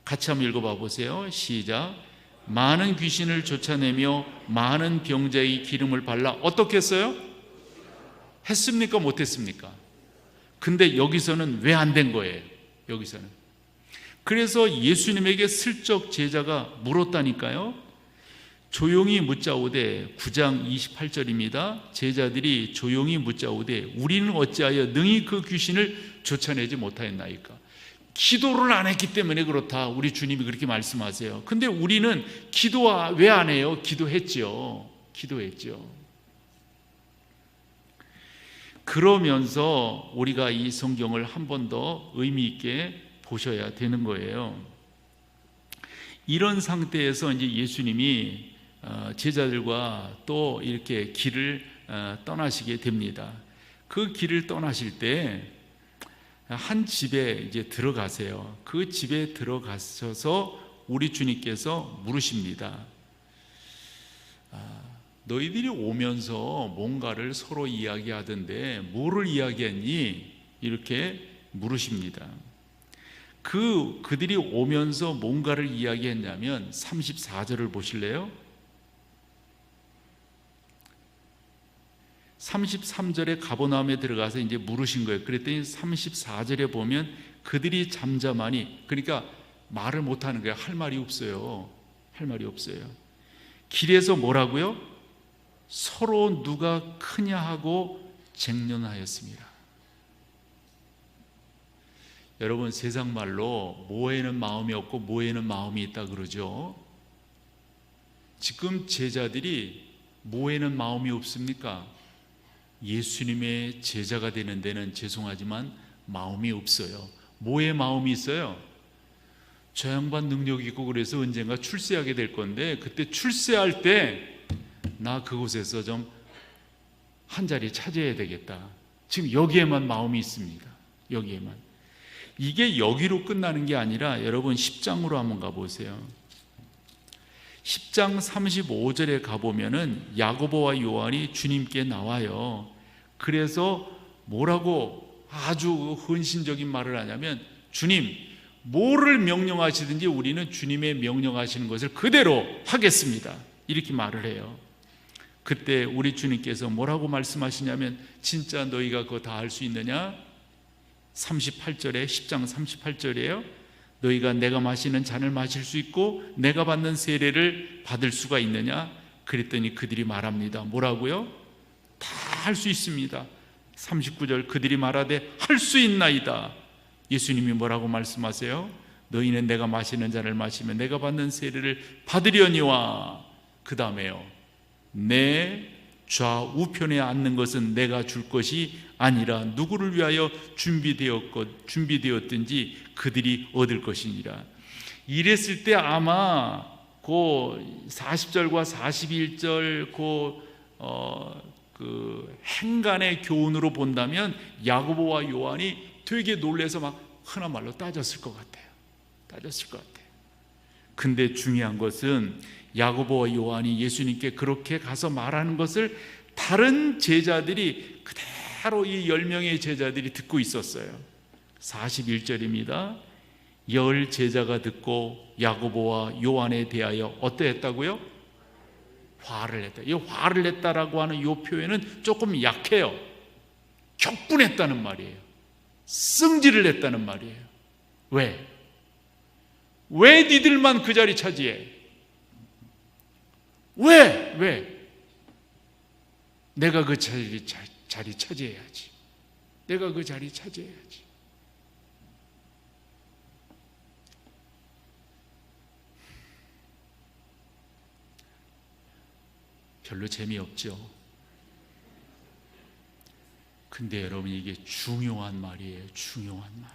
같이 한번 읽어봐 보세요. 시작. 많은 귀신을 쫓아내며 많은 병자의 기름을 발라 어떻게 했어요? 했습니까? 못했습니까? 근데 여기서는 왜 안 된 거예요? 여기서는. 그래서 예수님에게 슬쩍 제자가 물었다니까요. 조용히 묻자오되 9장 28절입니다. 제자들이 조용히 묻자오되 우리는 어찌하여 능히 그 귀신을 쫓아내지 못하였나이까? 기도를 안 했기 때문에 그렇다. 우리 주님이 그렇게 말씀하세요. 근데 우리는 기도 왜 안 해요? 기도했죠. 그러면서 우리가 이 성경을 한 번 더 의미 있게 보셔야 되는 거예요. 이런 상태에서 이제 예수님이 제자들과 또 이렇게 길을 떠나시게 됩니다. 그 길을 떠나실 때 한 집에 이제 들어가세요. 그 집에 들어가셔서 우리 주님께서 물으십니다. 너희들이 오면서 뭔가를 서로 이야기하던데 뭐를 이야기했니? 이렇게 물으십니다. 그들이 오면서 뭔가를 이야기했냐면 34절을 보실래요? 33절에 가버나움에 들어가서 이제 물으신 거예요. 그랬더니 34절에 보면 그들이 잠잠하니, 그러니까 말을 못하는 거예요. 할 말이 없어요. 길에서 뭐라고요? 서로 누가 크냐 하고 쟁론하였습니다. 여러분 세상 말로 모에는 마음이 없고 모에는 마음이 있다 그러죠. 지금 제자들이 모에는 마음이 없습니까? 예수님의 제자가 되는 데는 죄송하지만 마음이 없어요. 모에 마음이 있어요? 저 양반 능력 있고 그래서 언젠가 출세하게 될 건데 그때 출세할 때 나 그곳에서 좀 한 자리 차지해야 되겠다. 지금 여기에만 마음이 있습니다. 여기에만. 이게 여기로 끝나는 게 아니라 여러분 10장으로 한번 가보세요. 10장 35절에 가보면은 야고보와 요한이 주님께 나와요. 그래서 뭐라고 아주 헌신적인 말을 하냐면 주님 뭐를 명령하시든지 우리는 주님의 명령하시는 것을 그대로 하겠습니다. 이렇게 말을 해요. 그때 우리 주님께서 뭐라고 말씀하시냐면 진짜 너희가 그거 다 할 수 있느냐? 38절에 10장 38절이에요. 너희가 내가 마시는 잔을 마실 수 있고 내가 받는 세례를 받을 수가 있느냐? 그랬더니 그들이 말합니다. 뭐라고요? 다 할 수 있습니다. 39절 그들이 말하되 할 수 있나이다. 예수님이 뭐라고 말씀하세요? 너희는 내가 마시는 잔을 마시면 내가 받는 세례를 받으려니와 그 다음에요. 내 좌우편에 앉는 것은 내가 줄 것이 아니라 누구를 위하여 준비되었든지 그들이 얻을 것이니라. 이랬을 때 아마 그 40절과 41절 그 행간의 교훈으로 본다면 야고보와 요한이 되게 놀라서 막 흔한 말로 따졌을 것 같아요. 근데 중요한 것은 야고보와 요한이 예수님께 그렇게 가서 말하는 것을 다른 제자들이 그대로 이 10명의 제자들이 듣고 있었어요. 41절입니다. 10 제자가 듣고 야고보와 요한에 대하여 어떠했다고요? 화를 냈다. 이 화를 냈다라고 하는 이 표현은 조금 약해요. 격분했다는 말이에요. 승질을 냈다는 말이에요. 왜 니들만 그 자리 차지해? 왜? 내가 그 자리 차지해야지. 별로 재미없죠. 근데 여러분, 이게 중요한 말이에요. 중요한 말.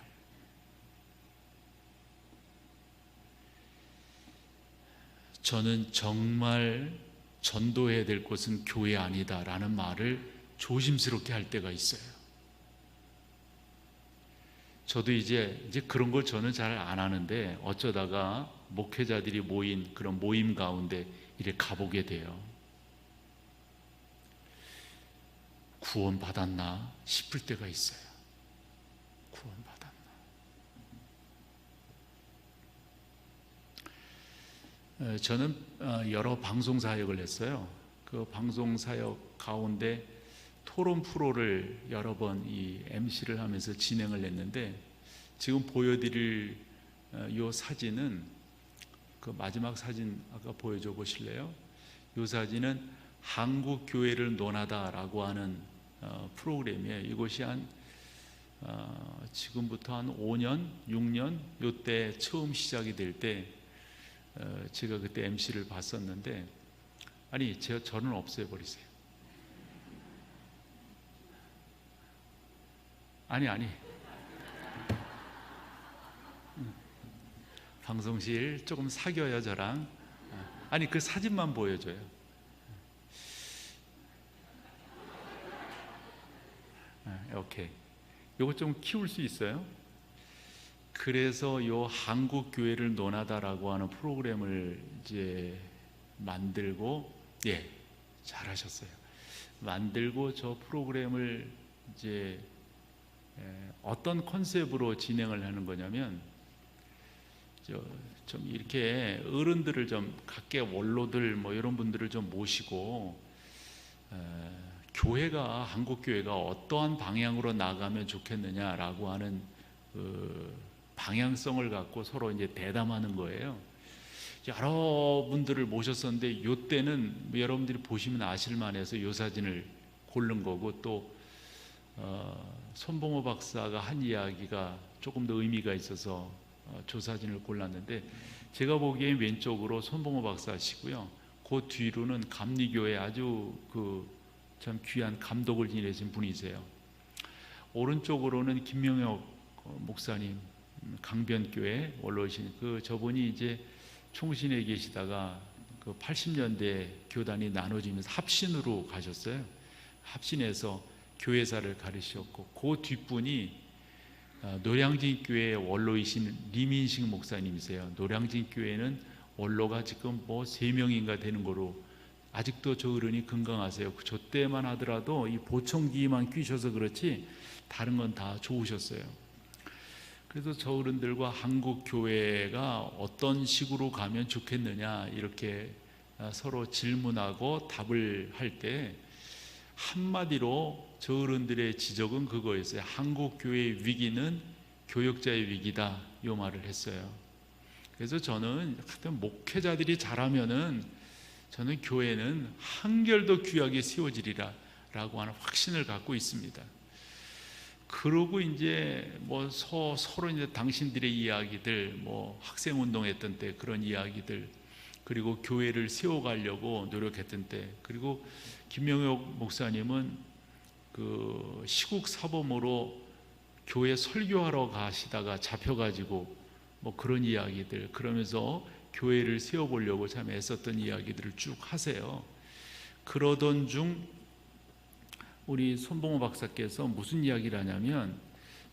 저는 정말 전도해야 될 곳은 교회 아니다라는 말을 조심스럽게 할 때가 있어요. 저도 이제 그런 걸 저는 잘 안 하는데 어쩌다가 목회자들이 모인 그런 모임 가운데 이렇게 가보게 돼요. 구원 받았나 싶을 때가 있어요. 구원 받았나. 저는 여러 방송 사역을 했어요. 그 방송 사역 가운데 토론 프로를 여러 번 이 MC를 하면서 진행을 했는데, 지금 보여드릴 이 사진은 그 마지막 사진 아까 보여줘 보실래요? 이 사진은 한국 교회를 논하다라고 하는 프로그램이에요. 이것이 지금부터 한 5년, 6년 요때 처음 시작이 될 때 제가 그때 MC를 봤었는데, 아니 저는 없애버리세요. 아니 방송실 조금 사겨요 저랑. 아니 그 사진만 보여줘요. 오케이. 요거 좀 키울 수 있어요? 그래서 요 한국 교회를 논하다라고 하는 프로그램을 이제 만들고, 예, 잘하셨어요. 만들고 저 프로그램을 이제 어떤 컨셉으로 진행을 하는 거냐면, 좀 이렇게 어른들을 좀 각계 원로들 뭐 이런 분들을 좀 모시고 교회가, 한국 교회가 어떠한 방향으로 나가면 좋겠느냐라고 하는 그 방향성을 갖고 서로 이제 대담하는 거예요. 여러분들을 모셨었는데 요 때는 여러분들이 보시면 아실만해서 요 사진을 고른 거고, 또 손봉호 박사가 한 이야기가 조금 더 의미가 있어서 저 사진을 골랐는데, 제가 보기엔 왼쪽으로 손봉호 박사시고요, 그 뒤로는 감리교회 아주 참 귀한 감독을 지내신 분이세요. 오른쪽으로는 김명혁 목사님, 강변교회 원로이신 저분이 이제 총신에 계시다가 80년대 교단이 나눠지면서 합신으로 가셨어요. 합신해서 교회사를 가르치셨고, 그 뒷분이 노량진 교회 원로이신 리민식 목사님이세요. 노량진 교회는 원로가 지금 뭐 3명인가 되는 거로, 아직도 저 어른이 건강하세요. 저 때만 하더라도 이 보청기만 끼셔서 그렇지 다른 건 다 좋으셨어요. 그래서 저 어른들과 한국 교회가 어떤 식으로 가면 좋겠느냐 이렇게 서로 질문하고 답을 할 때, 한마디로 저 어른들의 지적은 그거였어요. 한국 교회의 위기는 교역자의 위기다, 이 말을 했어요. 그래서 저는 하여튼 목회자들이 잘하면은 저는 교회는 한결 더 귀하게 세워지리라 라고 하는 확신을 갖고 있습니다. 그러고 이제 뭐 서로 이제 당신들의 이야기들, 뭐 학생 운동했던 때 그런 이야기들, 그리고 교회를 세워가려고 노력했던 때, 그리고 김명혁 목사님은 그 시국 사범으로 교회 설교하러 가시다가 잡혀가지고 뭐 그런 이야기들, 그러면서 교회를 세워보려고 참 애썼던 이야기들을 쭉 하세요. 그러던 중 우리 손봉호 박사께서 무슨 이야기를 하냐면,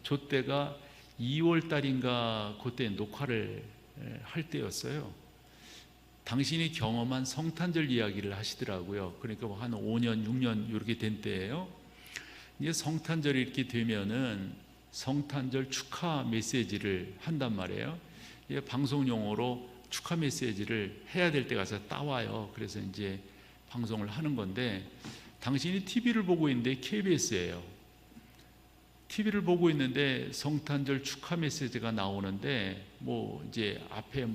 저 때가 2월 달인가 그때 녹화를 할 때였어요. 당신이 경험한 성탄절 이야기를 하시더라고요. 그러니까 한 5년, 6년 이렇게 된 때예요. 이제 성탄절이 이렇게 되면은 성탄절 축하 메시지를 한단 말이에요. 방송 용어로 축하 메시지를 해야 될 때 가서 따와요. 그래서 이제 방송을 하는 건데, 당신이 TV를 보고 있는데 KBS예요. TV를 보고 있는데 성탄절 축하 메시지가 나오는데, 뭐 이제 앞에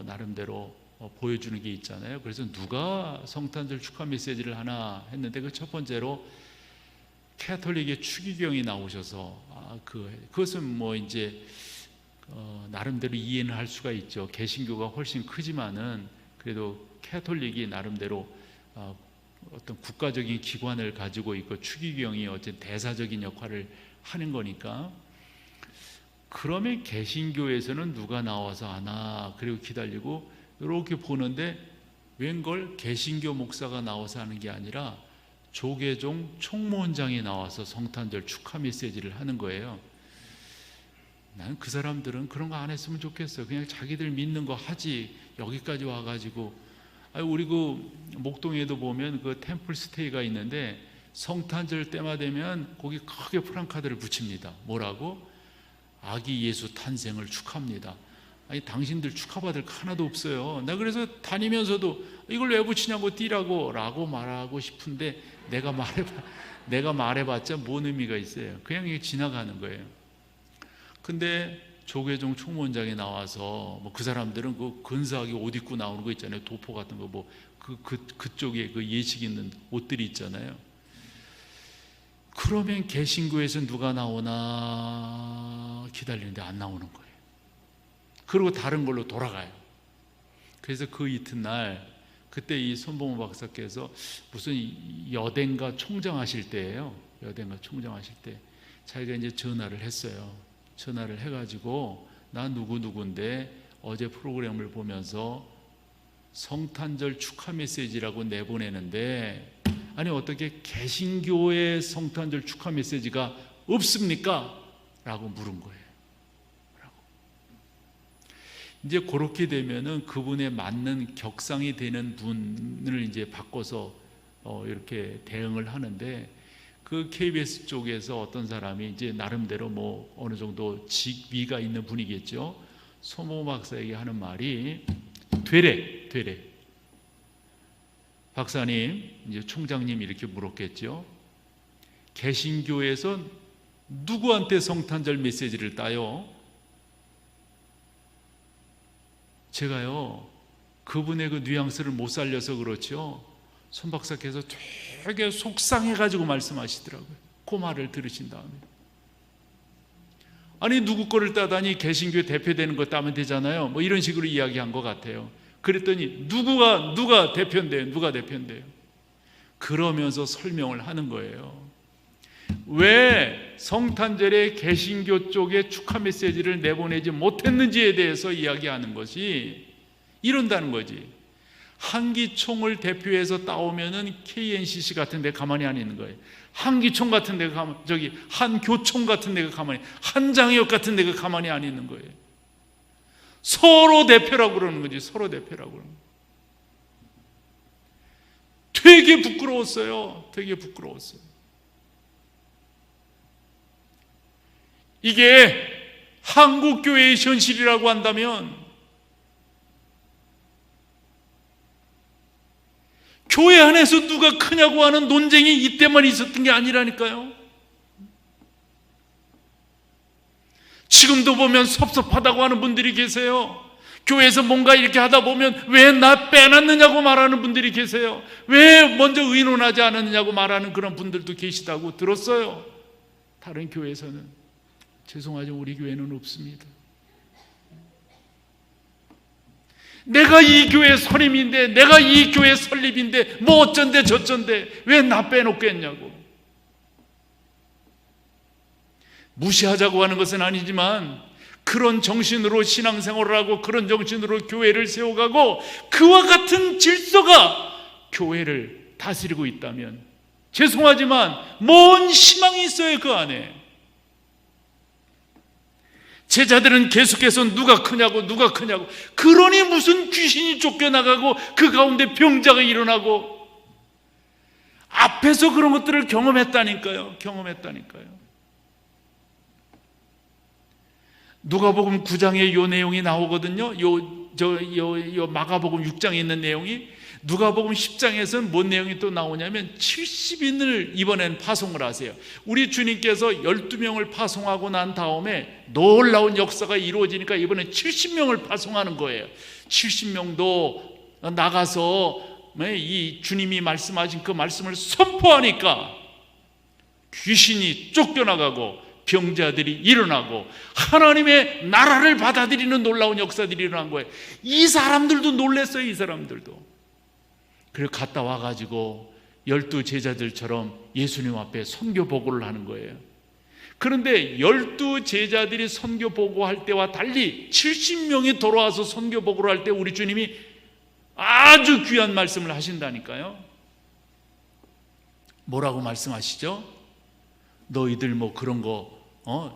나름대로 보여주는 게 있잖아요. 그래서 누가 성탄절 축하 메시지를 하나 했는데, 그 첫 번째로 캐톨릭의 추기경이 나오셔서 그것은 뭐 이제 나름대로 이해는 할 수가 있죠. 개신교가 훨씬 크지만은 그래도 캐톨릭이 나름대로 어떤 국가적인 기관을 가지고 있고 추기경이 어쨌든 대사적인 역할을 하는 거니까. 그러면 개신교에서는 누가 나와서 하나, 그리고 기다리고 이렇게 보는데 웬걸 개신교 목사가 나와서 하는 게 아니라 조계종 총무원장이 나와서 성탄절 축하 메시지를 하는 거예요. 나는 그 사람들은 그런 거 안 했으면 좋겠어요. 그냥 자기들 믿는 거 하지. 여기까지 와가지고, 우리 그 목동에도 보면 그 템플 스테이가 있는데 성탄절 때만 되면 거기 크게 프랑카드를 붙입니다. 뭐라고? 아기 예수 탄생을 축하합니다. 아니, 당신들 축하받을 거 하나도 없어요. 나 그래서 다니면서도 이걸 왜 붙이냐고, 띠라고 라고 말하고 싶은데 내가 말해봤자 뭔 의미가 있어요. 그냥 이게 지나가는 거예요. 근데 조계종 총무원장이 나와서 그 사람들은 그 근사하게 옷 입고 나오는 거 있잖아요. 도포 같은 거 그쪽에 그 예식 있는 옷들이 있잖아요. 그러면 개신교에서 누가 나오나 기다리는데 안 나오는 거예요. 그리고 다른 걸로 돌아가요. 그래서 그 이튿날, 그때 이 손봉호 박사께서 무슨 여대인가 총장하실 때예요. 여대인가 총장하실 때 자기가 이제 전화를 했어요. 전화를 해가지고, 나 누구인데 어제 프로그램을 보면서 성탄절 축하 메시지라고 내보내는데, 아니 어떻게 개신교의 성탄절 축하 메시지가 없습니까? 라고 물은 거예요. 이제 그렇게 되면은 그분에 맞는 격상이 되는 분을 이제 바꿔서 이렇게 대응을 하는데, 그 KBS 쪽에서 어떤 사람이 이제 나름대로 뭐 어느 정도 직위가 있는 분이겠죠. 손봉호 박사에게 하는 말이 되래. 박사님, 이제 총장님 이렇게 물었겠죠. 개신교에서 누구한테 성탄절 메시지를 따요? 제가요, 그분의 그 뉘앙스를 못 살려서 그렇죠. 손 박사께서 되게 속상해가지고 말씀하시더라고요. 그 말을 들으신 다음에, 아니 누구 거를 따다니 개신교 대표되는 거 따면 되잖아요. 뭐 이런 식으로 이야기한 것 같아요. 그랬더니 누가 대표인데요? 그러면서 설명을 하는 거예요. 왜 성탄절에 개신교 쪽에 축하 메시지를 내보내지 못했는지에 대해서 이야기하는 것이 이런다는 거지. 한기총을 대표해서 따오면은 KNCC 같은 데 가만히 안 있는 거예요. 한기총 같은 데가 한교총 같은 데가 가만히, 한장혁 같은 데가 가만히 안 있는 거예요. 서로 대표라고 그러는 거지. 서로 대표라고 그러는 거예요. 되게 부끄러웠어요. 이게 한국교회의 현실이라고 한다면, 교회 안에서 누가 크냐고 하는 논쟁이 이때만 있었던 게 아니라니까요. 지금도 보면 섭섭하다고 하는 분들이 계세요. 교회에서 뭔가 이렇게 하다 보면 왜 나 빼놨느냐고 말하는 분들이 계세요. 왜 먼저 의논하지 않았느냐고 말하는 그런 분들도 계시다고 들었어요. 다른 교회에서는. 죄송하지만 우리 교회는 없습니다. 내가 이 교회 선임인데, 내가 이 교회 설립인데, 뭐 어쩐데 저쩐데 왜 나 빼놓겠냐고. 무시하자고 하는 것은 아니지만, 그런 정신으로 신앙생활을 하고 그런 정신으로 교회를 세워가고 그와 같은 질서가 교회를 다스리고 있다면, 죄송하지만 뭔 희망이 있어요 그 안에. 제자들은 계속해서 누가 크냐고. 그러니 무슨 귀신이 쫓겨나가고 그 가운데 병자가 일어나고, 앞에서 그런 것들을 경험했다니까요. 누가복음 9장에 요 내용이 나오거든요. 요 마가복음 6장에 있는 내용이, 누가복음 10장에서는 뭔 내용이 또 나오냐면 70인을 이번엔 파송을 하세요. 우리 주님께서 12명을 파송하고 난 다음에 놀라운 역사가 이루어지니까 이번엔 70명을 파송하는 거예요. 70명도 나가서 이 주님이 말씀하신 그 말씀을 선포하니까 귀신이 쫓겨나가고 병자들이 일어나고 하나님의 나라를 받아들이는 놀라운 역사들이 일어난 거예요. 이 사람들도 놀랐어요. 이 사람들도. 그리고 갔다 와가지고 12 제자들처럼 예수님 앞에 선교 보고를 하는 거예요. 그런데 12 제자들이 선교 보고할 때와 달리 70명이 돌아와서 선교 보고를 할 때 우리 주님이 아주 귀한 말씀을 하신다니까요. 뭐라고 말씀하시죠? 너희들 뭐 그런 거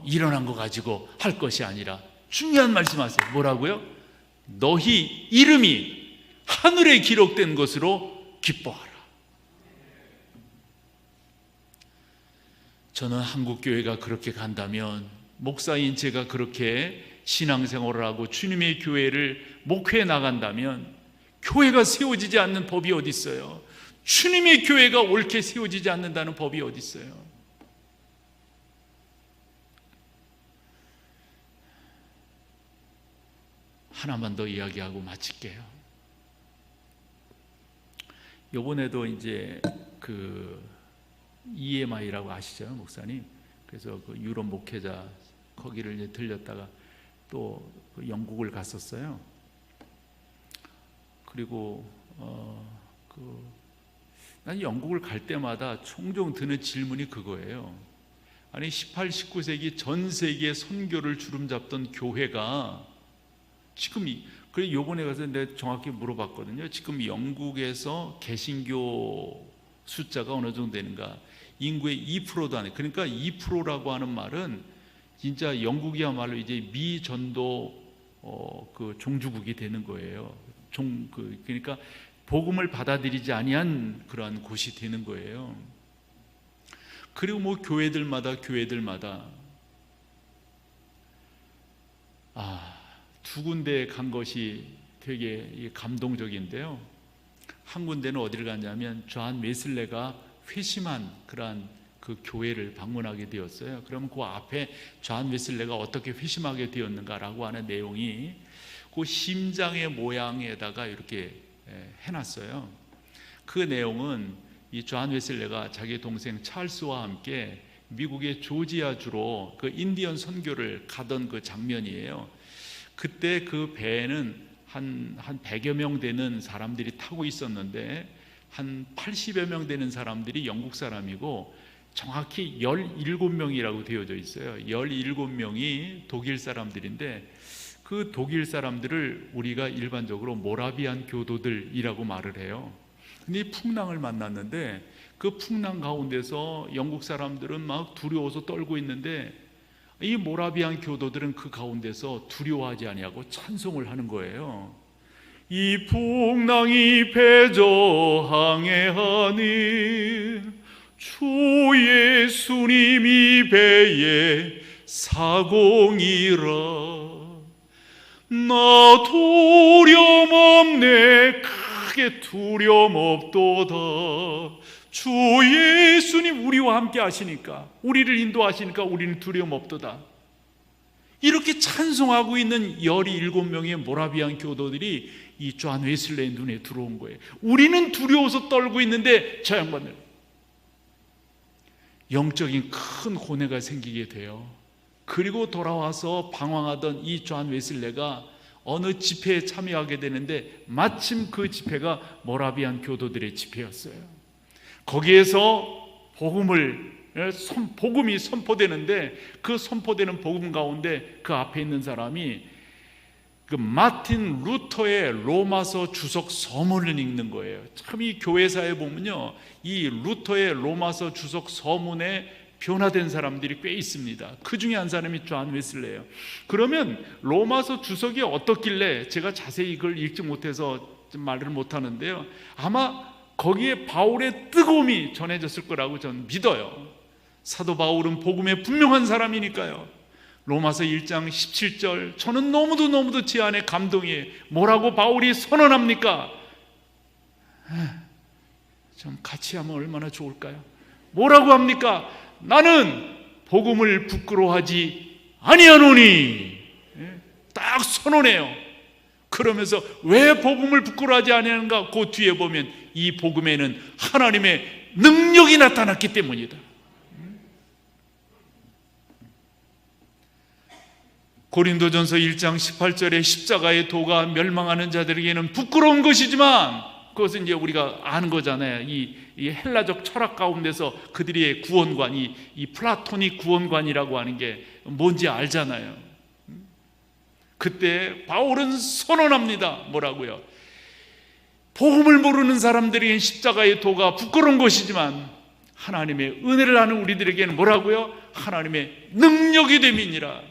일어난 거 가지고 할 것이 아니라 중요한 말씀하세요. 뭐라고요? 너희 이름이 하늘에 기록된 것으로 기뻐하라. 저는 한국교회가 그렇게 간다면, 목사인 제가 그렇게 신앙생활을 하고 주님의 교회를 목회해 나간다면 교회가 세워지지 않는 법이 어디 있어요? 주님의 교회가 옳게 세워지지 않는다는 법이 어디 있어요? 하나만 더 이야기하고 마칠게요. 요번에도 이제 그 EMI라고 아시죠, 목사님? 그래서 그 유럽 목회자 거기를 이제 들렸다가 또 그 영국을 갔었어요. 그리고 난 영국을 갈 때마다 종종 드는 질문이 그거예요. 아니 18, 19세기 전 세계 선교를 주름잡던 교회가 지금 그래 요번에 가서 내가 정확히 물어봤거든요. 지금 영국에서 개신교 숫자가 어느 정도 되는가? 인구의 2%도 안 돼. 그러니까 2%라고 하는 말은 진짜 영국이야말로 이제 미전도 그 종주국이 되는 거예요. 그러니까 복음을 받아들이지 아니한 그러한 곳이 되는 거예요. 그리고 뭐 교회들마다 두 군데 간 것이 되게 감동적인데요. 한 군데는 어디를 갔냐면 존 웨슬레가 회심한 그러한 그 교회를 방문하게 되었어요. 그러면 그 앞에 존 웨슬레가 어떻게 회심하게 되었는가라고 하는 내용이 그 심장의 모양에다가 이렇게 해놨어요. 그 내용은 이 존 웨슬레가 자기 동생 찰스와 함께 미국의 조지아주로 그 인디언 선교를 가던 그 장면이에요. 그때 그 배에는 한 100여 명 되는 사람들이 타고 있었는데 한 80여 명 되는 사람들이 영국 사람이고 정확히 17명이라고 되어져 있어요. 17명이 독일 사람들인데 그 독일 사람들을 우리가 일반적으로 모라비안 교도들이라고 말을 해요. 근데 이 풍랑을 만났는데 그 풍랑 가운데서 영국 사람들은 막 두려워서 떨고 있는데 이 모라비안 교도들은 그 가운데서 두려워하지 아니하고 찬송을 하는 거예요. 이 풍랑이 배저항해하니 주 예수님이 배에 사공이라 나 두려움 없네 크게 두려움 없도다. 주 예수님 우리와 함께 하시니까, 우리를 인도하시니까 우리는 두려움 없도다. 이렇게 찬송하고 있는 17명의 모라비안 교도들이 이 존 웨슬레의 눈에 들어온 거예요. 우리는 두려워서 떨고 있는데 저 양반들 영적인 큰 고뇌가 생기게 돼요. 그리고 돌아와서 방황하던 이 존 웨슬레가 어느 집회에 참여하게 되는데 마침 그 집회가 모라비안 교도들의 집회였어요. 거기에서 복음이 선포되는데 그 선포되는 복음 가운데 그 앞에 있는 사람이 그 마틴 루터의 로마서 주석 서문을 읽는 거예요. 참 이 교회사에 보면요, 이 루터의 로마서 주석 서문에 변화된 사람들이 꽤 있습니다. 그 중에 한 사람이 존 웨슬레예요. 그러면 로마서 주석이 어떻길래, 제가 자세히 이걸 읽지 못해서 좀 말을 못하는데요, 아마 거기에 바울의 뜨거움이 전해졌을 거라고 저는 믿어요. 사도 바울은 복음에 분명한 사람이니까요. 로마서 1장 17절 저는 너무도 제 안에 감동이에요. 뭐라고 바울이 선언합니까? 좀 같이 하면 얼마나 좋을까요? 뭐라고 합니까? 나는 복음을 부끄러워하지 아니하노니. 딱 선언해요. 그러면서 왜 복음을 부끄러워하지 아니하는가? 그 뒤에 보면 이 복음에는 하나님의 능력이 나타났기 때문이다. 고린도전서 1장 18절에 십자가의 도가 멸망하는 자들에게는 부끄러운 것이지만 그것은 이제 우리가 아는 거잖아요. 이 헬라적 철학 가운데서 그들의 구원관, 이 플라토닉 구원관이라고 하는 게 뭔지 알잖아요. 그때 바울은 선언합니다. 뭐라고요? 복음을 모르는 사람들에게는 십자가의 도가 부끄러운 것이지만 하나님의 은혜를 아는 우리들에게는 뭐라고요? 하나님의 능력이 됨이니라.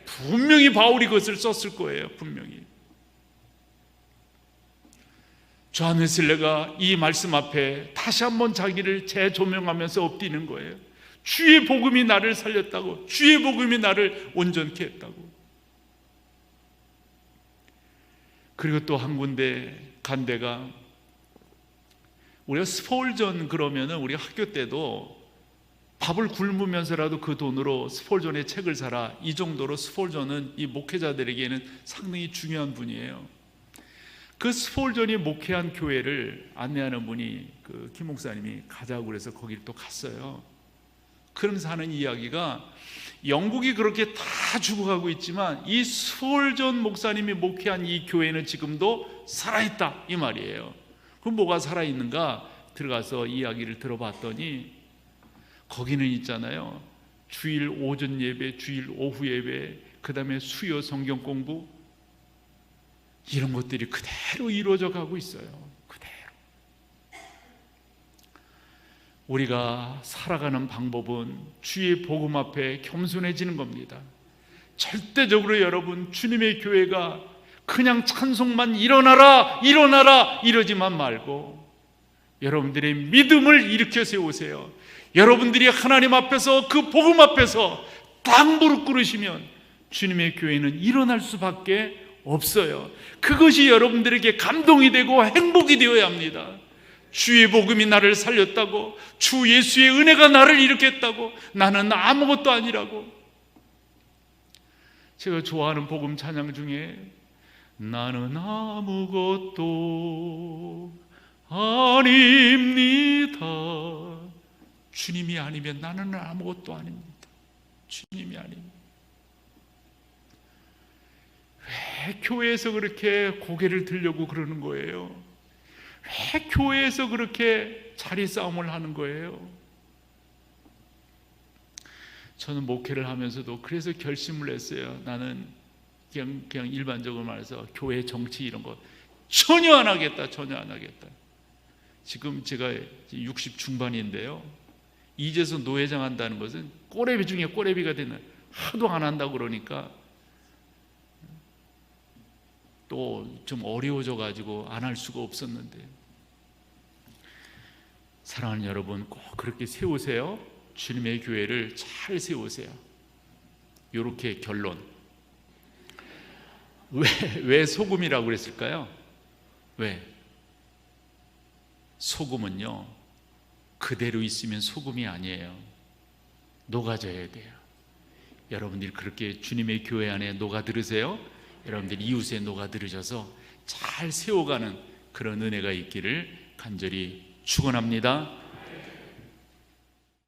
분명히 바울이 그것을 썼을 거예요. 분명히. 존 웨슬레가 이 말씀 앞에 다시 한번 자기를 재조명하면서 엎드리는 거예요. 주의 복음이 나를 살렸다고, 주의 복음이 나를 온전케 했다고. 그리고 또 한 군데 간 데가, 우리가 스폴전 그러면은 우리 학교 때도 밥을 굶으면서라도 그 돈으로 스폴전의 책을 사라, 이 정도로 스폴전은 이 목회자들에게는 상당히 중요한 분이에요. 그 스폴전이 목회한 교회를 안내하는 분이 그 김 목사님이 가자고 그래서 거기를 또 갔어요. 그러면서 하는 이야기가, 영국이 그렇게 다 죽어가고 있지만 이 스폴전 목사님이 목회한 이 교회는 지금도 살아있다, 이 말이에요. 그럼 뭐가 살아있는가 들어가서 이야기를 들어봤더니, 거기는 있잖아요, 주일 오전 예배, 주일 오후 예배, 그 다음에 수요 성경 공부, 이런 것들이 그대로 이루어져 가고 있어요. 그대로. 우리가 살아가는 방법은 주의 복음 앞에 겸손해지는 겁니다. 절대적으로 여러분, 주님의 교회가 그냥 찬송만 일어나라 일어나라 이러지만 말고 여러분들의 믿음을 일으켜 세우세요. 여러분들이 하나님 앞에서, 그 복음 앞에서 딱 무릎 꿇으시면 주님의 교회는 일어날 수밖에 없어요. 그것이 여러분들에게 감동이 되고 행복이 되어야 합니다. 주의 복음이 나를 살렸다고, 주 예수의 은혜가 나를 일으켰다고, 나는 아무것도 아니라고. 제가 좋아하는 복음 찬양 중에 나는 아무것도 아닙니다. 주님이 아니면 나는 아무것도 아닙니다. 주님이 아닙니다. 왜 교회에서 그렇게 고개를 들려고 그러는 거예요? 왜 교회에서 그렇게 자리 싸움을 하는 거예요? 저는 목회를 하면서도 그래서 결심을 했어요. 나는 그냥 일반적으로 말해서 교회 정치 이런 거 전혀 안 하겠다. 전혀 안 하겠다. 지금 제가 60 중반인데요, 이제서 노회장 한다는 것은 꼬레비 중에 꼬레비가 되는, 하도 안 한다고 그러니까 또 좀 어려워져 가지고 안 할 수가 없었는데, 사랑하는 여러분, 꼭 그렇게 세우세요. 주님의 교회를 잘 세우세요. 이렇게 결론. 왜 소금이라고 그랬을까요? 왜? 소금은요, 그대로 있으면 소금이 아니에요. 녹아져야 돼요. 여러분들이 그렇게 주님의 교회 안에 녹아들으세요. 여러분들 이웃에 녹아들으셔서 잘 세워가는 그런 은혜가 있기를 간절히 축원합니다.